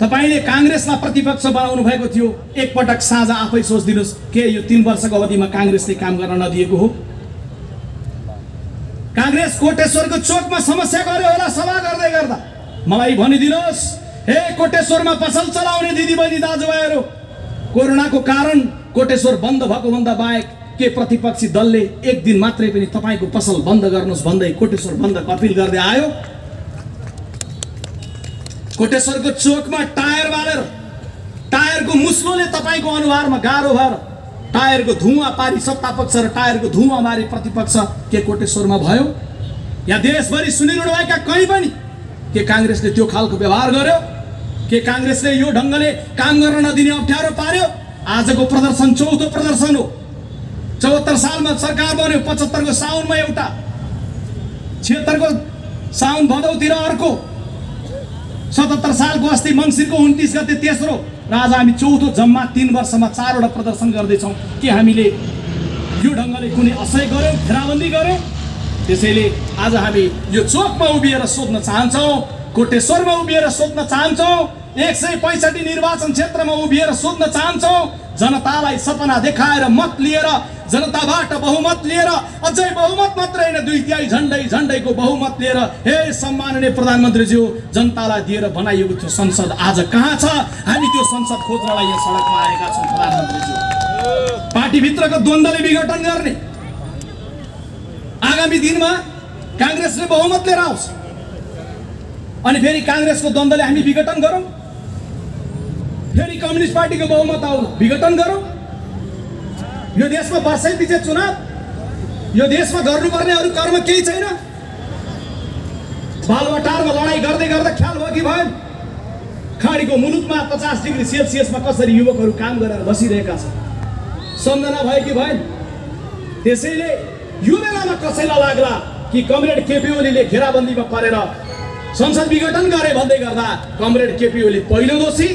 तपाईले कांग्रेसलाई प्रतिपक्ष बनाउनु भएको थियो, एकपटक साँझ आफै सोच्दिनुस् के यो 3 वर्षको अवधिमा कांग्रेसले काम गर्न नदिएको हो? कांग्रेस कोटेश्वरको चोकमा समस्या गर्यो होला सभा गर्दै गर्दा। मलाई भनिदिनुहोस्, हे कोटेश्वरमा पसल चलाउने दिदीबहिनी दाजुभाइहरू, कोरोनाको कारण कोटेश्वर बन्द भएको भन्दा बाहेक के प्रतिपक्षी दलले एक दिन मात्रै पनि तपाईको पसल बन्द गर्नुस् भन्दै कोटेश्वर बन्दको अपिल गर्दै आयो? कोटेश्वरको चोकमा टायर बालेर टायरको मुस्लोले तपाईको अनुहारमा गाह्रो भएर टायरको धुवाँ पारी सत्तापक्ष र टायरको धुवाँ मारी प्रतिपक्ष के कोटेश्वरमा भयो? या देशभरि सुनिरहनु भएका कहीँ पनि के कांग्रेसले त्यो खालको व्यवहार गर्यो? के कांग्रेसले यो ढंगले काम गर्न नदिने अप्ठ्यारो पार्यो? आजको प्रदर्शन चौथो प्रदर्शन हो। 74 सालमा सरकार बन्यो, 75 को साउनमा एउटा, 76 को साउन भदौतिर अर्को, 77 सालको अस्ति मङ्सिरको 29 गते तेस्रो र आज हामी चौथो, जम्मा 3 वर्षमा 4 वटा प्रदर्शन गर्दैछौँ। के हामीले यो ढंगले कुनै असह्य गर्यौँ, घेराबन्दी गर्यौँ? त्यसैले आज हामी यो चोकमा उभिएर सोध्न चाहन्छौँ, कोटेश्वरमा उभिएर सोध्न चाहन्छौँ, 165 निर्वाचन क्षेत्रमा उभिएर सोध्न चाहन्छौँ, जनतालाई सपना देखाएर मत लिएर, जनताबाट बहुमत लिएर, अझै बहुमत मात्र हैन 2/3 झण्डैको बहुमत लिएर, हे सम्माननीय प्रधानमन्त्रीज्यू, जनतालाई दिएर बनाइएको थियो संसद आज कहाँ छ? हामी त्यो संसद खोज्नलाई यहाँ सडकमा आएका छौँ। प्रधानमन्त्रीज्यू, पार्टीभित्रको द्वन्द्वले विघटन गर्ने, आगामी दिनमा कांग्रेसले बहुमत लिएर आउँछ अनि फेरि कांग्रेसको द्वन्द्वले हामी विघटन गरौँ, फेरि कम्युनिस्ट पार्टीको बहुमत आउनु विघटन गरौँ? यो देशमा वर्षैपछि चुनाव, यो देशमा गर्नुपर्ने अरू कर्म केही छैन? बालुवाटारमा लडाई गर्दै गर्दा ख्याल भयो कि भएन? खाडीको मुलुकमा 50 डिग्री सेल्सियसमा कसरी युवकहरू काम गरेर बसिरहेका छन्, सम्झना भयो कि भएन? त्यसैले यो बेलामा कसैलाई लाग्ला कि कमरेड केपी ओलीले घेराबन्दीमा परेर संसद विघटन गरे भन्दै गर्दा कमरेड केपी ओली पहिलो दोषी,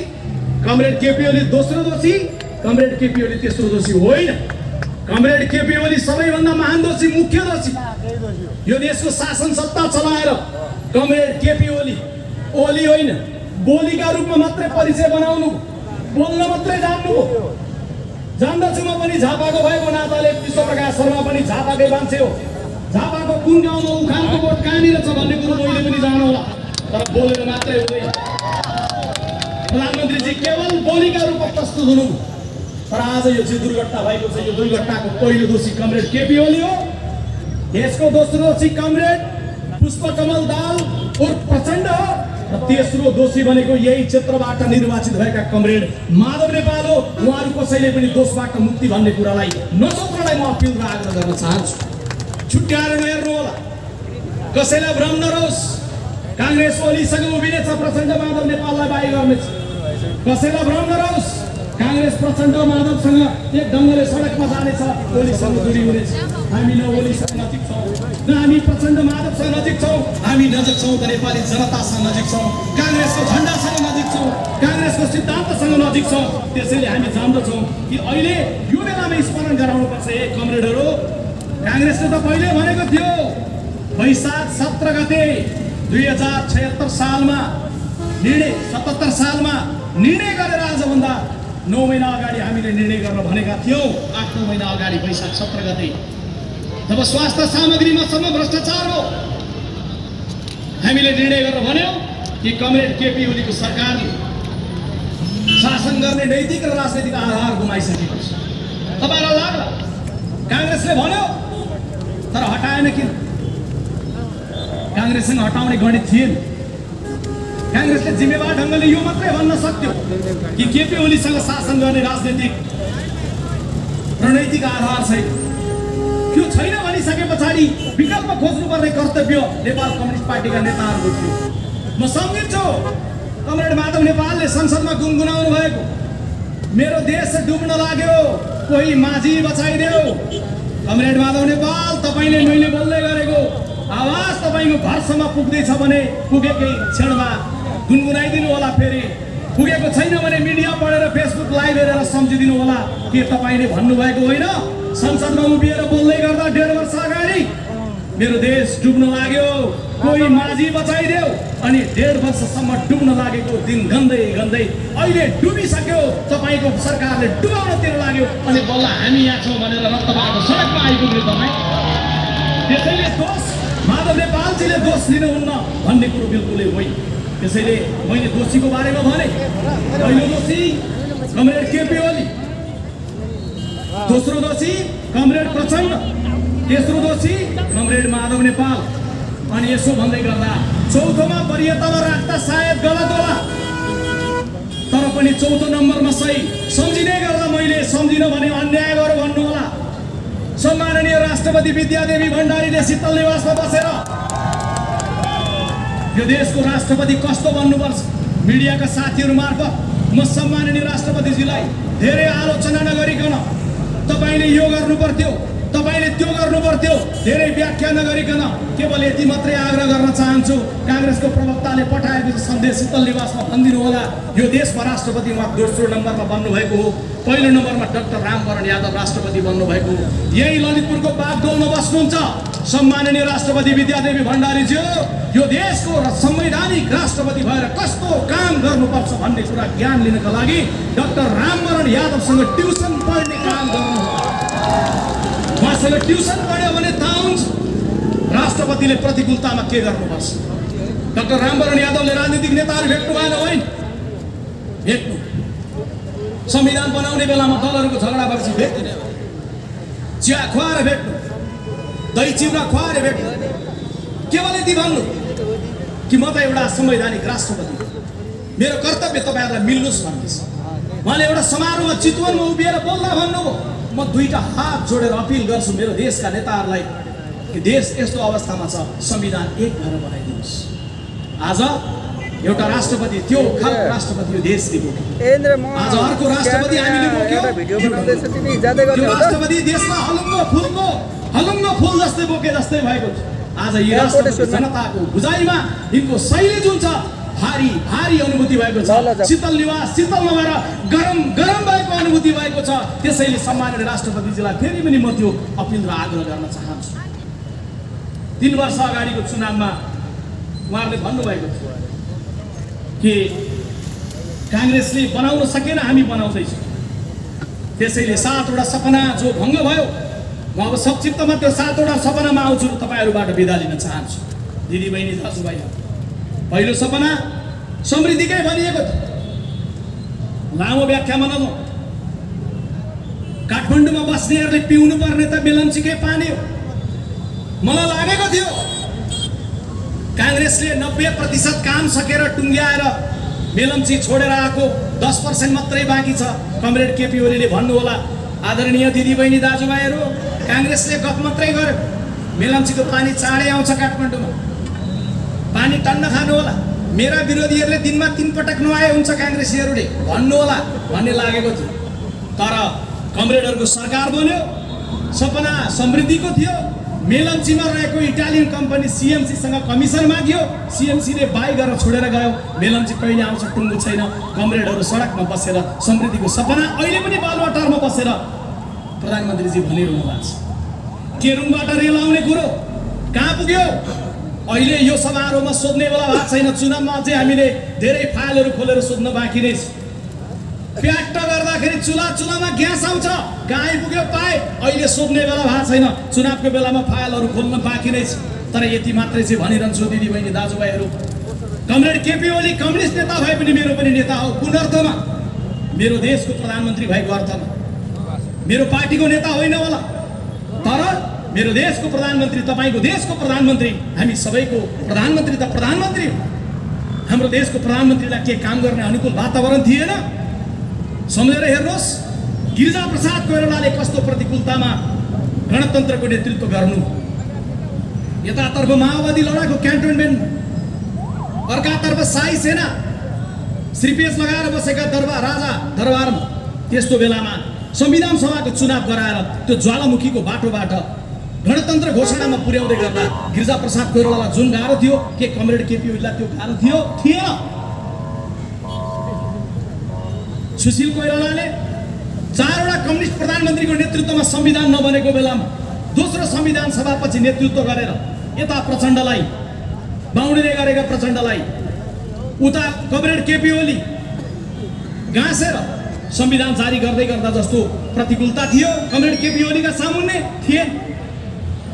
कमरेड केपी ओली दोस्रो दोषी, कमरेड केपी ओली तेस्रो दोषी होइन। कमरेड केपी ओली सबैभन्दा महान दोषी, मुख्य दोषी। यो देशको शासन सत्ता चलाएर कमरेड केपी ओली होइन, बोलीका रूपमा मात्रै परिचय बनाउनु, बोल्न मात्रै जान्नु। जान्दछु म पनि झापाको भएको नाताले विश्वप्रकाश शर्मा पनि झापाकै मान्छे हो। झापाको कुन गाउँमा उखानको बोट कहाँनिर छ भन्ने कुरो मैले पनि जानु होला, तर बोलेर मात्रै हुँदैन। प्रधानमन्त्रीजी केवल बोलीका रूपमा प्रस्तुत हुनु, तर आज यो चाहिँ दुर्घटना भएको छ, यो दुर्घटनाको पहिलो दोषी कमरेड केपी ओली हो। देशको दोस्रो दोषी कमरेड पुष्पकमल दाहाल उर्फ प्रचण्ड हो र तेस्रो दोषी भनेको यही क्षेत्रबाट निर्वाचित भएका कमरेड माधव नेपाल हो। उहाँहरू कसैले पनि दोषबाट मुक्ति भन्ने कुरालाई नसोच्नलाई म अपिल र आग्रह गर्न चाहन्छु। छुट्याएर नहेर्नु होला, कसैलाई भ्रम नरहोस्। कांग्रेस ओलीसँग उभिनेछ, प्रचण्ड माधव नेपाललाई बाई गर्नेछ। कसैलाई भ्रम नरहोस्, कांग्रेस प्रचण्ड माधवसँग एक ढङ्गले सडकमा जानेछ, ओलीसँग दूरी हुनेछ। हामी न ओलीसँग नजिक छौँ, न हामी प्रचण्ड माधवसँग नजिक छौँ। हामी नजिक छौँ त नेपाली जनतासँग नजिक छौँ, कांग्रेसको झन्डासँग नजिक छौँ, कांग्रेसको सिद्धान्तसँग नजिक छौँ। त्यसैले हामी जान्दछौँ कि अहिले यो बेलामा स्मरण गराउनुपर्छ, हे कमरेडहरू, कांग्रेसले त पहिले भनेको थियो वैशाख 17 गते 2076 सालमा निर्णय, 77 सालमा निर्णय गरेर आजभन्दा 9 महिना अगाडि हामीले निर्णय गर्न भनेका थियौँ। 8-9 महिना अगाडि वैशाख 17 गते जब स्वास्थ्य सामग्रीमा सम्म भ्रष्टाचार हो, हामीले निर्णय गरेर भन्यौँ कि कमरेड केपी ओलीको सरकारले शासन गर्ने नैतिक र राजनैतिक आधार गुमाइसकेको छ। तपाईँलाई लाग्ला कांग्रेसले भन्यो तर हटाएन किन? कांग्रेससँग हटाउने गणित थिएन। कांग्रेसले जिम्मेवार ढङ्गले यो मात्रै भन्न सक्थ्यो कि केपी ओलीसँग शासन गर्ने राजनैतिक रणनीतिक आधार छैन। त्यो छैन भनिसके पछाडि विकल्प खोज्नुपर्ने कर्तव्य नेपाल कम्युनिस्ट पार्टीका नेताहरूको थियो। म सम्झिन्छु कमरेड माधव नेपालले संसदमा गुनगुनाउनु भएको, मेरो देश डुब्न लाग्यो, कोही माझी बचाइदेऊ। कमरेड माधव नेपाल, तपाईले मैले बोल्दै गरेको आवाज तपाईको घरसम्म पुग्दैछ भने पुगेकै क्षणमा गुनगुनाइदिनु होला। फेरि पुगेको छैन भने मिडिया पढेर फेसबुक लाइभ हेरेर सम्झिदिनु होला। के तपाईले भन्नुभएको होइन संसदमा उभिएर बोल्दै गर्दा 1.5 वर्ष अगाडि मेरो देश डुब्न लाग्यो, कोही माझी बचाइदेऊ। अनि 1.5 वर्षसम्म डुब्न लागेको दिन गन्दै गन्दै अहिले डुबिसक्यो। तपाईँको सरकारले डुबाउनतिर लाग्यो अनि बल्ल हामी यहाँ छौँ भनेर रक्तबाट सडकमा आइपुग्यो तपाईँ। त्यसैले दोष माधव नेपालजीले दोष लिनुहुन्न भन्ने कुरो बिल्कुलै होइन। त्यसैले मैले दोषीको बारेमा भने, पहिलो दोषी कमरेड केपी ओली, दोस्रो दोषी कमरेड प्रचण्ड, तेस्रो दोषी कमरेड माधव नेपाल। अनि यसो भन्दै गर्दा चौथोमा वरियतामा राख्दा सायद गलत होला, तर पनि चौथो नम्बरमा सही सम्झिने गर्दा मैले सम्झिन भने अन्याय गर्यो भन्नु होला। सम्माननीय राष्ट्रपति विद्यादेवी भण्डारीले शीतल निवासमा बसेर यो देशको राष्ट्रपति कस्तो बन्नुपर्छ मिडियाका साथीहरू मार्फत म सम्माननीय राष्ट्रपतिजीलाई धेरै आलोचना नगरिकन तपाईले यो गर्नु पर्थ्यो, तपाईले त्यो गर्नु पर्थ्यो, धेरै व्याख्या नगरिकन केवल यति मात्रै आग्रह गर्न चाहन्छु। कांग्रेसको प्रवक्ताले पठाएको सन्देश शीतल निवासमा भनिदिनु होला। यो देशमा राष्ट्रपति उहाँ दोस्रो नम्बरमा बन्नु भएको हो, पहिलो नम्बरमा डाक्टर रामवरण यादव राष्ट्रपति बन्नु भएको हो। यही ललितपुरको बागडोलमा बस्नुहुन्छ सम्माननीय राष्ट्रपति विद्यादेवी भण्डारीज्यू। यो देशको संवैधानिक राष्ट्रपति भएर कस्तो काम गर्नुपर्छ भन्ने कुरा ज्ञान लिनका लागि डाक्टर रामवरण यादवसँग ट्युसन पढ्ने काम गर्नु। उहाँसँग ट्युसन पढ्यो भने थाहा हुन्छ राष्ट्रपतिले प्रतिकूलतामा के गर्नुपर्छ। डाक्टर रामवरण यादवले राजनीतिक नेताहरू भेट्नु भएन होइन, भेट्नु। संविधान बनाउने बेलामा दलहरूको झगडा भएपछि भेट्नु, चिया खुवाएर भेट्नु, दही चिउरा खुवाएर भेट्नु। केवल यति भन्नु कि म त एउटा संवैधानिक राष्ट्रपति, मेरो कर्तव्य तपाईँहरूलाई मिल्नुहोस् भन्नुहोस्। उहाँले एउटा समारोहमा चितवनमा उभिएर बोल्दा भन्नुभयो, म दुईटा हात जोडेर अपिल गर्छु मेरो देशका नेताहरूलाई कि देश यस्तो अवस्थामा छ, संविधान एक भएर बनाइदिनुहोस्। आज एउटा राष्ट्रपति, त्यो खालको राष्ट्रपति यो देशले बोक्यो। आज अर्को राष्ट्रपति हामीले बोक्यो। त्यो राष्ट्रपति देशमा हलुङ्गो फुल जस्तै बोके जस्तै भएको छ। आज यी राष्ट्रपति जनताको बुझाइमा यिनको शैली जुन छ भारी भारी अनुभूति भएको छ। शीतल निवास शीतल नभएर गरम गरम भएको अनुभूति भएको छ। त्यसैले सम्माननीय राष्ट्रपतिजीलाई फेरि पनि म त्यो अपिल र आग्रह गर्न चाहन्छु। 3 वर्ष अगाडिको चुनावमा उहाँहरूले भन्नुभएको थियो कि कांग्रेसले बनाउन सकेन, हामी बनाउँदैछौँ। त्यसैले 7वटा सपना जो भङ्ग भयो, म अब संक्षिप्तमा त्यो 7वटा सपनामा आउँछु र तपाईँहरूबाट बिदा लिन चाहन्छु। दिदीबहिनी दाजुभाइहरू, पहिलो सपना समृद्धिकै भनिएको थियो। लामो व्याख्यामा नजाउँ। काठमाडौँमा बस्नेहरूले पिउनु पर्ने त मेलम्चीकै पानी हो। मलाई लागेको थियो कांग्रेसले 90% काम सकेर टुङ्ग्याएर मेलम्ची छोडेर आएको 10% मात्रै बाँकी छ। कमरेड केपी ओलीले भन्नु होला, आदरणीय दिदीबहिनी दाजुभाइहरू, कांग्रेसले गफ मात्रै गर्यो, मेलम्चीको पानी चाँडै आउँछ काठमाडौँमा, पानी टन्न खानु होला। मेरा विरोधीहरूले दिनमा 3 पटक नुहाए हुन्छ कांग्रेसीहरूले भन्नु होला भन्ने लागेको थियो। तर कमरेडहरूको सरकार बन्यो, सपना समृद्धिको थियो। मेलम्चीमा रहेको इटालियन कम्पनी सीएमसीसँग कमिसन माग्यो, सीएमसीले बाई गरेर छोडेर गयो। मेलम्ची कहिले आउँछ टुङ्गो छैन। कमरेडहरू सडकमा बसेर समृद्धिको सपना अहिले पनि बालुवाटारमा बसेर प्रधानमन्त्रीजी भनिरहनु भएको छ। केरुङबाट रेल आउने कुरो कहाँ पुग्यो? अहिले यो समारोहमा सोध्ने बेला भएको छैन। चुनावमा अझै हामीले धेरै फाइलहरू खोलेर सोध्न बाँकी नै छ। प्याक्ट गर्दाखेरि चुलामा ग्यास आउँछ, कहाँ आइपुग्यो पाए, अहिले सोध्ने बेला भएको छैन। चुनावको बेलामा फाइलहरू खोल्न बाँकी नै छ। तर यति मात्रै चाहिँ भनिरहन्छु दिदीबहिनी दाजुभाइहरू, कमरेड केपी ओली कम्युनिस्ट नेता भए पनि मेरो पनि नेता हो। कुन अर्थमा? मेरो देशको प्रधानमन्त्री भएको अर्थमा। मेरो पार्टीको नेता होइन होला, तर मेरो देशको प्रधानमन्त्री, तपाईँको देशको प्रधानमन्त्री, हामी सबैको प्रधानमन्त्री त प्रधानमन्त्री हो। हाम्रो देशको प्रधानमन्त्रीलाई के काम गर्ने अनुकूल वातावरण थिएन? सम्झेर हेर्नुहोस्, गिरिजा प्रसाद कोइरालाले कस्तो प्रतिकूलतामा गणतन्त्रको नेतृत्व गर्नु। यतातर्फ माओवादी लडाको क्यान्टोनमेन्ट, अर्कातर्फ शाही सेना श्रीपेश लगाएर बसेका राजा दरबारमा। त्यस्तो बेलामा संविधान सभाको चुनाव गराएर त्यो ज्वालामुखीको बाटोबाट गणतन्त्र घोषणामा पुर्याउँदै गर्दा गिरिजा प्रसाद कोइरालालाई जुन गाह्रो थियो, के कमरेड केपी ओलीलाई त्यो गाह्रो थियो? थिएन। सुशील कोइरालाले 4वटा कम्युनिस्ट प्रधानमन्त्रीको नेतृत्वमा संविधान नबनेको बेलामा दोस्रो संविधान सभापछि नेतृत्व गरेर यता प्रचण्डलाई बाहुडीले गरेका प्रचण्डलाई उता कमरेड केपी ओली गाँसेर संविधान जारी गर्दै गर्दा जस्तो प्रतिकूलता थियो कमरेड केपी ओलीका सामुन्ने थिए।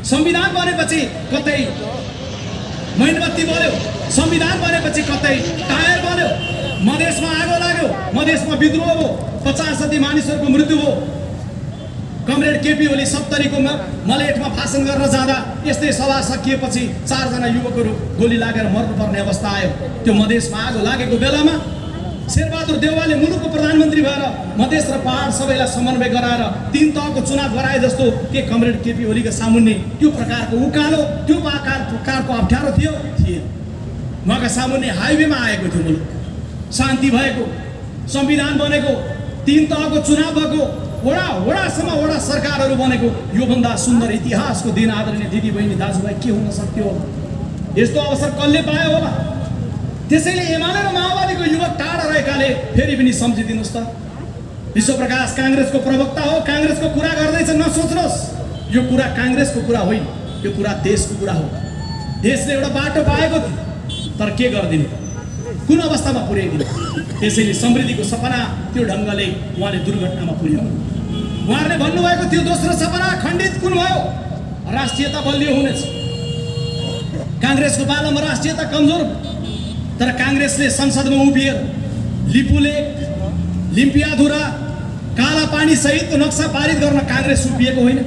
संविधान बनेपछि कतै मेणबत्ती बल्यो, संविधान बनेपछि कतै टायर बल्यो, मधेसमा आगो लाग्यो, मधेसमा विद्रोह हो, 50 जति मानिसहरूको मृत्यु हो। कमरेड केपी ओली 70 को मलेटमा भाषण गर्न जाँदा यस्तै सभा सकिएपछि 4 जना युवकहरू गोली लागेर मर्नुपर्ने अवस्था आयो। त्यो मधेसमा आगो लागेको बेलामा शेरबहादुर देउवाले मुलुकको प्रधानमन्त्री भएर मधेस र पहाड सबैलाई समन्वय गराएर 3 तहको चुनाव गराए जस्तो के कमरेड केपी ओलीका सामुन्ने त्यो प्रकारको उकालो, त्यो प्रकारको अप्ठ्यारो थिएन। उहाँका सामुन्ने हाइवेमा आएको थियो मुलुक, शान्ति भएको, संविधान बनेको, 3 तहको चुनाव भएको, वडासम्म वडा सरकारहरू बनेको, योभन्दा सुन्दर इतिहासको दिन आदरणीय दिदीबहिनी दाजुभाइ के हुन सक्थ्यो? यस्तो अवसर कसले पायो होला? त्यसैले एमाले र माओवादीको युवक टाढा रहेकाले फेरि पनि सम्झिदिनुहोस् त। विश्वप्रकाश काङ्ग्रेसको प्रवक्ता हो, काङ्ग्रेसको कुरा गर्दैछ, नसोच्नुहोस्। यो कुरा काङ्ग्रेसको कुरा होइन, यो कुरा देशको कुरा हो। देशले एउटा बाटो पाएको थियो, तर के गरिदिनु, कुन अवस्थामा पुर्याइदिनु? त्यसैले समृद्धिको सपना त्यो ढङ्गले उहाँले दुर्घटनामा पुर्याउनु। उहाँहरूले भन्नुभएको थियो दोस्रो सपना खण्डित कुन भयो? राष्ट्रियता बलियो हुनेछ। काङ्ग्रेसको पालामा राष्ट्रियता कमजोर, तर काङ्ग्रेसले संसदमा उभिएर लिपुलेक, लिम्पियाधुरा, काला पानी सहितको नक्सा पारित गर्न काङ्ग्रेस उभिएको होइन।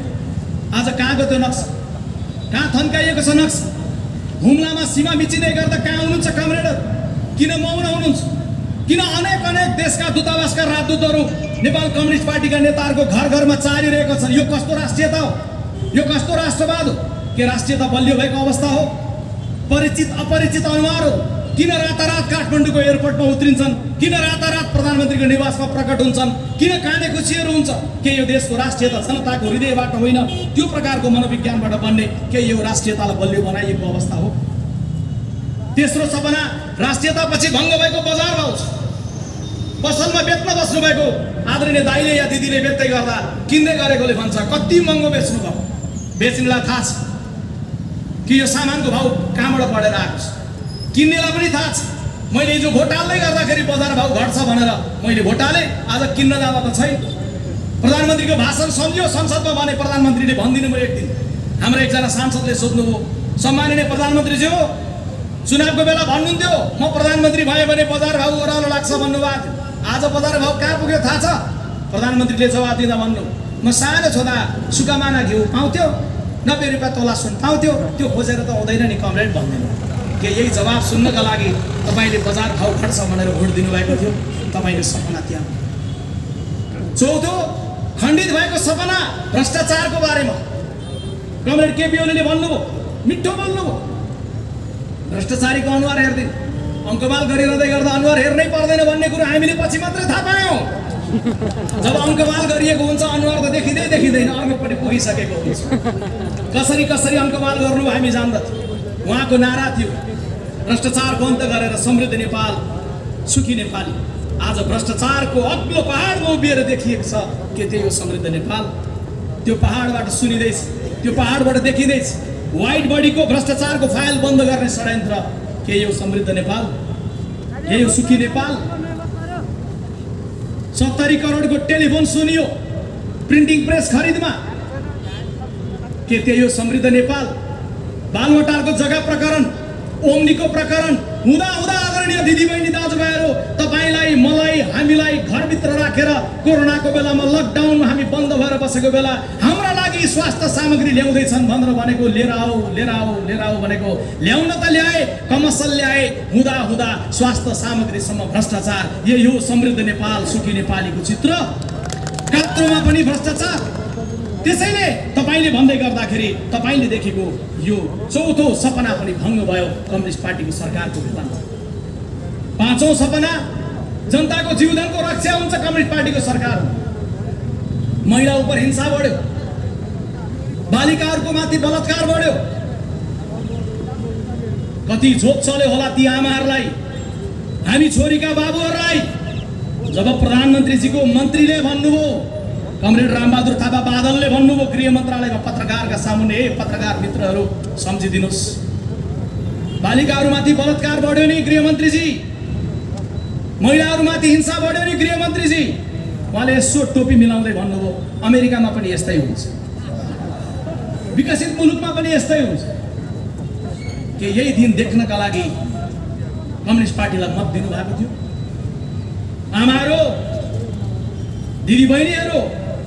आज कहाँको त्यो नक्सा? कहाँ थन्काइएको छ नक्सा? हुम्लामा सीमा मिचिँदै गर्दा कहाँ हुनुहुन्छ कमरेडहरू? किन मौन हुनुहुन्छ? किन अनेक देशका दूतावासका राजदूतहरू नेपाल कम्युनिस्ट पार्टीका नेताहरूको घर घरमा चालिरहेको छ? यो कस्तो राष्ट्रियता हो? यो कस्तो राष्ट्रवाद हो? के राष्ट्रियता बलियो भएको अवस्था हो? परिचित अपरिचित अनुहारहरू किन रातारात काठमाडौँको एयरपोर्टमा उत्रिन्छन्? किन रातारात प्रधानमन्त्रीको निवासमा प्रकट हुन्छन्? किन काने खुसीहरू हुन्छ? के यो देशको राष्ट्रियता जनताको हृदयबाट होइन, त्यो प्रकारको मनोविज्ञानबाट बन्ने के यो राष्ट्रियतालाई बलियो बनाइएको अवस्था हो? तेस्रो सपना राष्ट्रियतापछि भङ्ग भएको बजार भाउ छ। पसलमा बेच्न बस्नुभएको आदरणीय दाइले या दिदीले बेच्दै गर्दा किन्दै गरेकोले भन्छ कति महँगो बेच्नु भयो। बेच्नेलाई थाहा छ कि यो सामानको भाउ कहाँबाट बढेर आएको छ, किन्नेलाई पनि थाहा छ। मैले हिजो भोट हाल्दै गर्दाखेरि बजार भाउ घट्छ भनेर मैले भोट हालेँ, आज किन्न जाँदा त छैन। प्रधानमन्त्रीको भाषण सम्झियो, संसदमा भने प्रधानमन्त्रीले भनिदिनु भयो एक दिन। हाम्रो एकजना सांसदले सोध्नुभयो, सम्माननीय प्रधानमन्त्रीज्यू चुनावको बेला भन्नुहुन्थ्यो म प्रधानमन्त्री भएँ भने बजार भाउ ओह्रालो लाग्छ भन्नुभएको थियो, आज बजार भाउ कहाँ पुग्यो थाहा छ? प्रधानमन्त्रीले जवाब दिँदा भन्नु, म सानो छोदा सुकामाना घिउ पाउँथ्यो, 90 रुपियाँ तोला सुन पाउँथ्यो, त्यो खोजेर त हुँदैन नि कमरेड भन्दैन। के यही जवाब सुन्नका लागि तपाईँले बजार भाउ घट्छ भनेर भोट दिनुभएको थियो? तपाईँको सपना त्याग। चौथो खण्डित भएको सपना भ्रष्टाचारको बारेमा कमरेड केपी ओलीले भन्नुभयो, मिठो बोल्नुभयो, भ्रष्टाचारीको अनुहार हेर्दैन, अङ्कमाल गरिरहँदै गर्दा अनुहार हेर्नै पर्दैन भन्ने कुरो हामीले पछि मात्रै थाहा पायौँ। जब अङ्कमाल गरिएको हुन्छ अनुहार त देखिँदैन, अर्कोपट्टि पुगिसकेको हुन्छ। कसरी अङ्कमाल गर्नु हामी जान्दथ्यौँ। उहाँको नारा थियो भ्रष्टाचारको अन्त गरेर समृद्ध नेपाल, सुखी नेपाली। आज भ्रष्टाचारको अग्लो पहाडमा उभिएर देखिएको छ के त्यही हो समृद्ध नेपाल? त्यो पहाडबाट सुनिँदैछ, त्यो पहाडबाट देखिँदैछ व्हाइट बडीको भ्रष्टाचारको फाइल बन्द गर्ने षड्यन्त्र। के यो समृद्ध नेपाल? के यो सुखी नेपाल? 70 करोडको टेलिफोन सुनियो प्रिन्टिङ प्रेस खरिदमा। के त्यही हो समृद्ध नेपाल? बालमटारको जग्गा प्रकरण, ओम्नीको प्रकरण हुँदा आदरणीय दिदीबहिनी दाजुभाइहरू, तपाईँलाई मलाई हामीलाई घरभित्र राखेर कोरोनाको बेलामा लकडाउनमा हामी बन्द भएर बसेको बेला हाम्रा लागि स्वास्थ्य सामग्री ल्याउँदैछन् भनेर भनेको लिएर आऊ भनेको ल्याउन त ल्याए, कमसल ल्याए, हुँदा स्वास्थ्य सामग्रीसम्म भ्रष्टाचार। यही हो समृद्ध नेपाल, सुखी नेपालीको चित्र। कात्रोमा पनि भ्रष्टाचार। त्यसैले तपाईँले भन्दै गर्दाखेरि तपाईँले देखेको यो चौथो सपना पनि भङ्ग भयो कम्युनिस्ट पार्टीको सरकारको बेलामा। पाँचौं सपना जनताको जीवनको रक्षा हुन्छ कम्युनिस्ट पार्टीको सरकार। महिला उपर हिंसा बढ्यो, बालिकाहरूको माथि बलात्कार बढ्यो। कति झोक चल्यो होला ती आमाहरूलाई, हामी छोरीका बाबुहरूलाई। जब प्रधानमन्त्रीजीको मन्त्रीले भन्नुभयो कमरेड रामबहादुर थापा बादलले भन्नुभयो गृह मन्त्रालयमा पत्रकारका सामुन्ने, हे पत्रकार मित्रहरू सम्झिदिनुहोस्, बालिकाहरूमाथि बलात्कार बढ्यो नि गृहमन्त्रीजी, महिलाहरूमाथि हिंसा बढ्यो नि गृहमन्त्रीजी। उहाँले यसो टोपी मिलाउँदै भन्नुभयो अमेरिकामा पनि यस्तै हुन्छ, विकसित मुलुकमा पनि यस्तै हुन्छ। के यही दिन देख्नका लागि कम्युनिस्ट पार्टीलाई मत दिनुभएको थियो? आमाहरू, दिदीबहिनीहरू,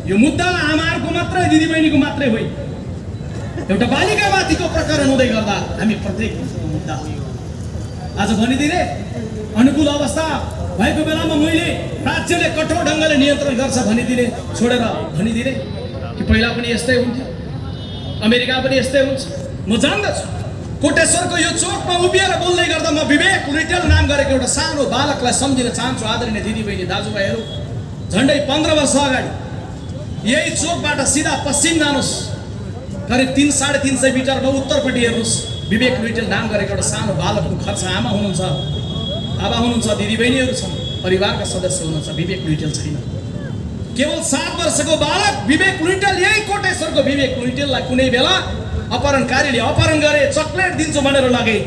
यो मुद्दा आमाहरूको मात्रै, दिदीबहिनीको मात्रै होइन। एउटा बालिकामाथिको प्रकरण हुँदै गर्दा हामी प्रत्येक मुद्दा आज भनिदिने अनुकूल अवस्था भएको बेलामा मैले राज्यले कठोर ढङ्गले नियन्त्रण गर्छ भनिदिने छोडेर भनिदिने कि पहिला पनि यस्तै हुन्थ्यो, अमेरिका पनि यस्तै हुन्छ। म जान्दछु कोटेश्वरको यो चोकमा उभिएर बोल्दै गर्दा म विवेक लुइटेल नाम गरेको एउटा सानो बालकलाई सम्झिन चाहन्छु। आदरणीय दिदीबहिनी दाजुभाइहरू, झन्डै 15 वर्ष अगाडि यही चोकबाट सिधा पश्चिम जानुहोस्, करिब 300-350 मिटरमा उत्तरपट्टि हेर्नुहोस्, विवेक लुइटेल नाम गरेको एउटा सानो बालकको घर छ। आमा हुनुहुन्छ, बाबा हुनुहुन्छ, दिदीबहिनीहरू छन्, परिवारका सदस्य हुनुहुन्छ, विवेक लुइटेल छैन। केवल 7 वर्षको बालक विवेक लुइटेल, यही कोटेश्वरको विवेक लुइटेललाई कुनै बेला अपहरणकारीले अपहरण गरे, चक्लेट दिन्छु भनेर लगे,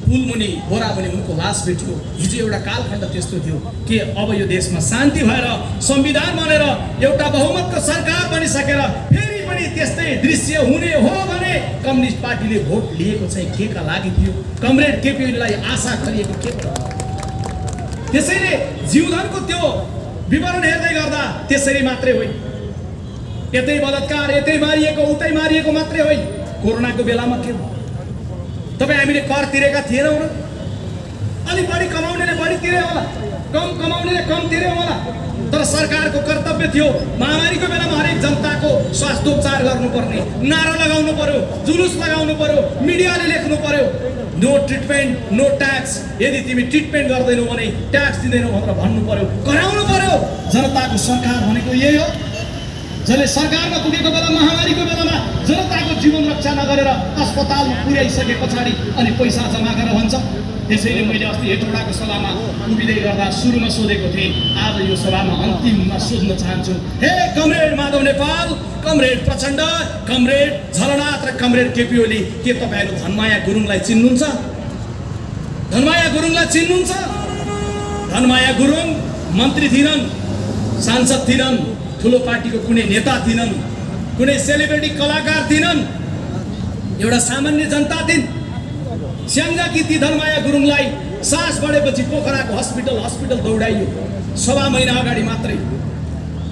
पुलमुनि बोरामुनि उनको लास भेटियो। हिजो एउटा कालखण्ड त्यस्तो थियो कि अब यो देशमा शान्ति भएर संविधान बनेर एउटा बहुमतको सरकार बनिसकेर फेरि पनि त्यस्तै दृश्य हुने हो भने कम्युनिस्ट पार्टीले भोट लिएको चाहिँ केका लागि थियो? कमरेड केपी ओलीलाई आशा गरिएको के हो? त्यसैले जीवधनको त्यो विवरण हेर्दै गर्दा त्यसरी मात्रै होइन, यतै बलात्कार, यतै मारिएको, उतै मारिएको मात्रै होइन। कोरोनाको बेलामा के हो? तपाईँ हामीले कर तिरेका थिएनौँ र? अलिक बढी कमाउनेले बढी तिरे होला, कम कमाउनेले कम तिरे होला, तर सरकारको कर्तव्य थियो महामारीको बेलामा हरेक जनताको स्वास्थ्य उपचार गर्नुपर्ने, नारा लगाउनु पर्यो, जुलुस लगाउनु पर्यो, मिडियाले लेख्नु पर्यो, नो ट्रिटमेन्ट नो ट्याक्स। यदि तिमी ट्रिटमेन्ट गर्दैनौ भने ट्याक्स दिँदैनौ भनेर भन्नु पर्यो, कराउनु पर्यो। जनताको सरकार भनेको यही हो, जसले सरकारमा पुगेको बेला, महामारीको बेलामा जनताको जीवन रक्षा नगरेर अस्पतालमा पुर्याइसके पछाडि अनि पैसा जम्मा गरेर भन्छ। त्यसैले मैले अस्ति हेटौडाको सभामा उभिँदै गर्दा सुरुमा सोधेको थिएँ, आज यो सभामा अन्तिममा सोध्न चाहन्छु। हे comrade Madhav Nepal, comrade Prachanda, comrade Jhalanath र कमरेड केपी ओली, के तपाईँहरू धनमाया गुरुङलाई चिन्नुहुन्छ? धनमाया गुरुङलाई चिन्नुहुन्छ? धनमाया गुरुङ मन्त्री थिएनन्, सांसद थिएनन्, ठुलो पार्टीको कुनै नेता थिएनन्, कुनै सेलिब्रिटी कलाकार थिएनन्, एउटा सामान्य जनता थिइन्। स्याङ्जाकी ती धनमाया गुरुङलाई सास बढेपछि पोखराको हस्पिटल दौडाइयो। 1.5 महिना अगाडि मात्रै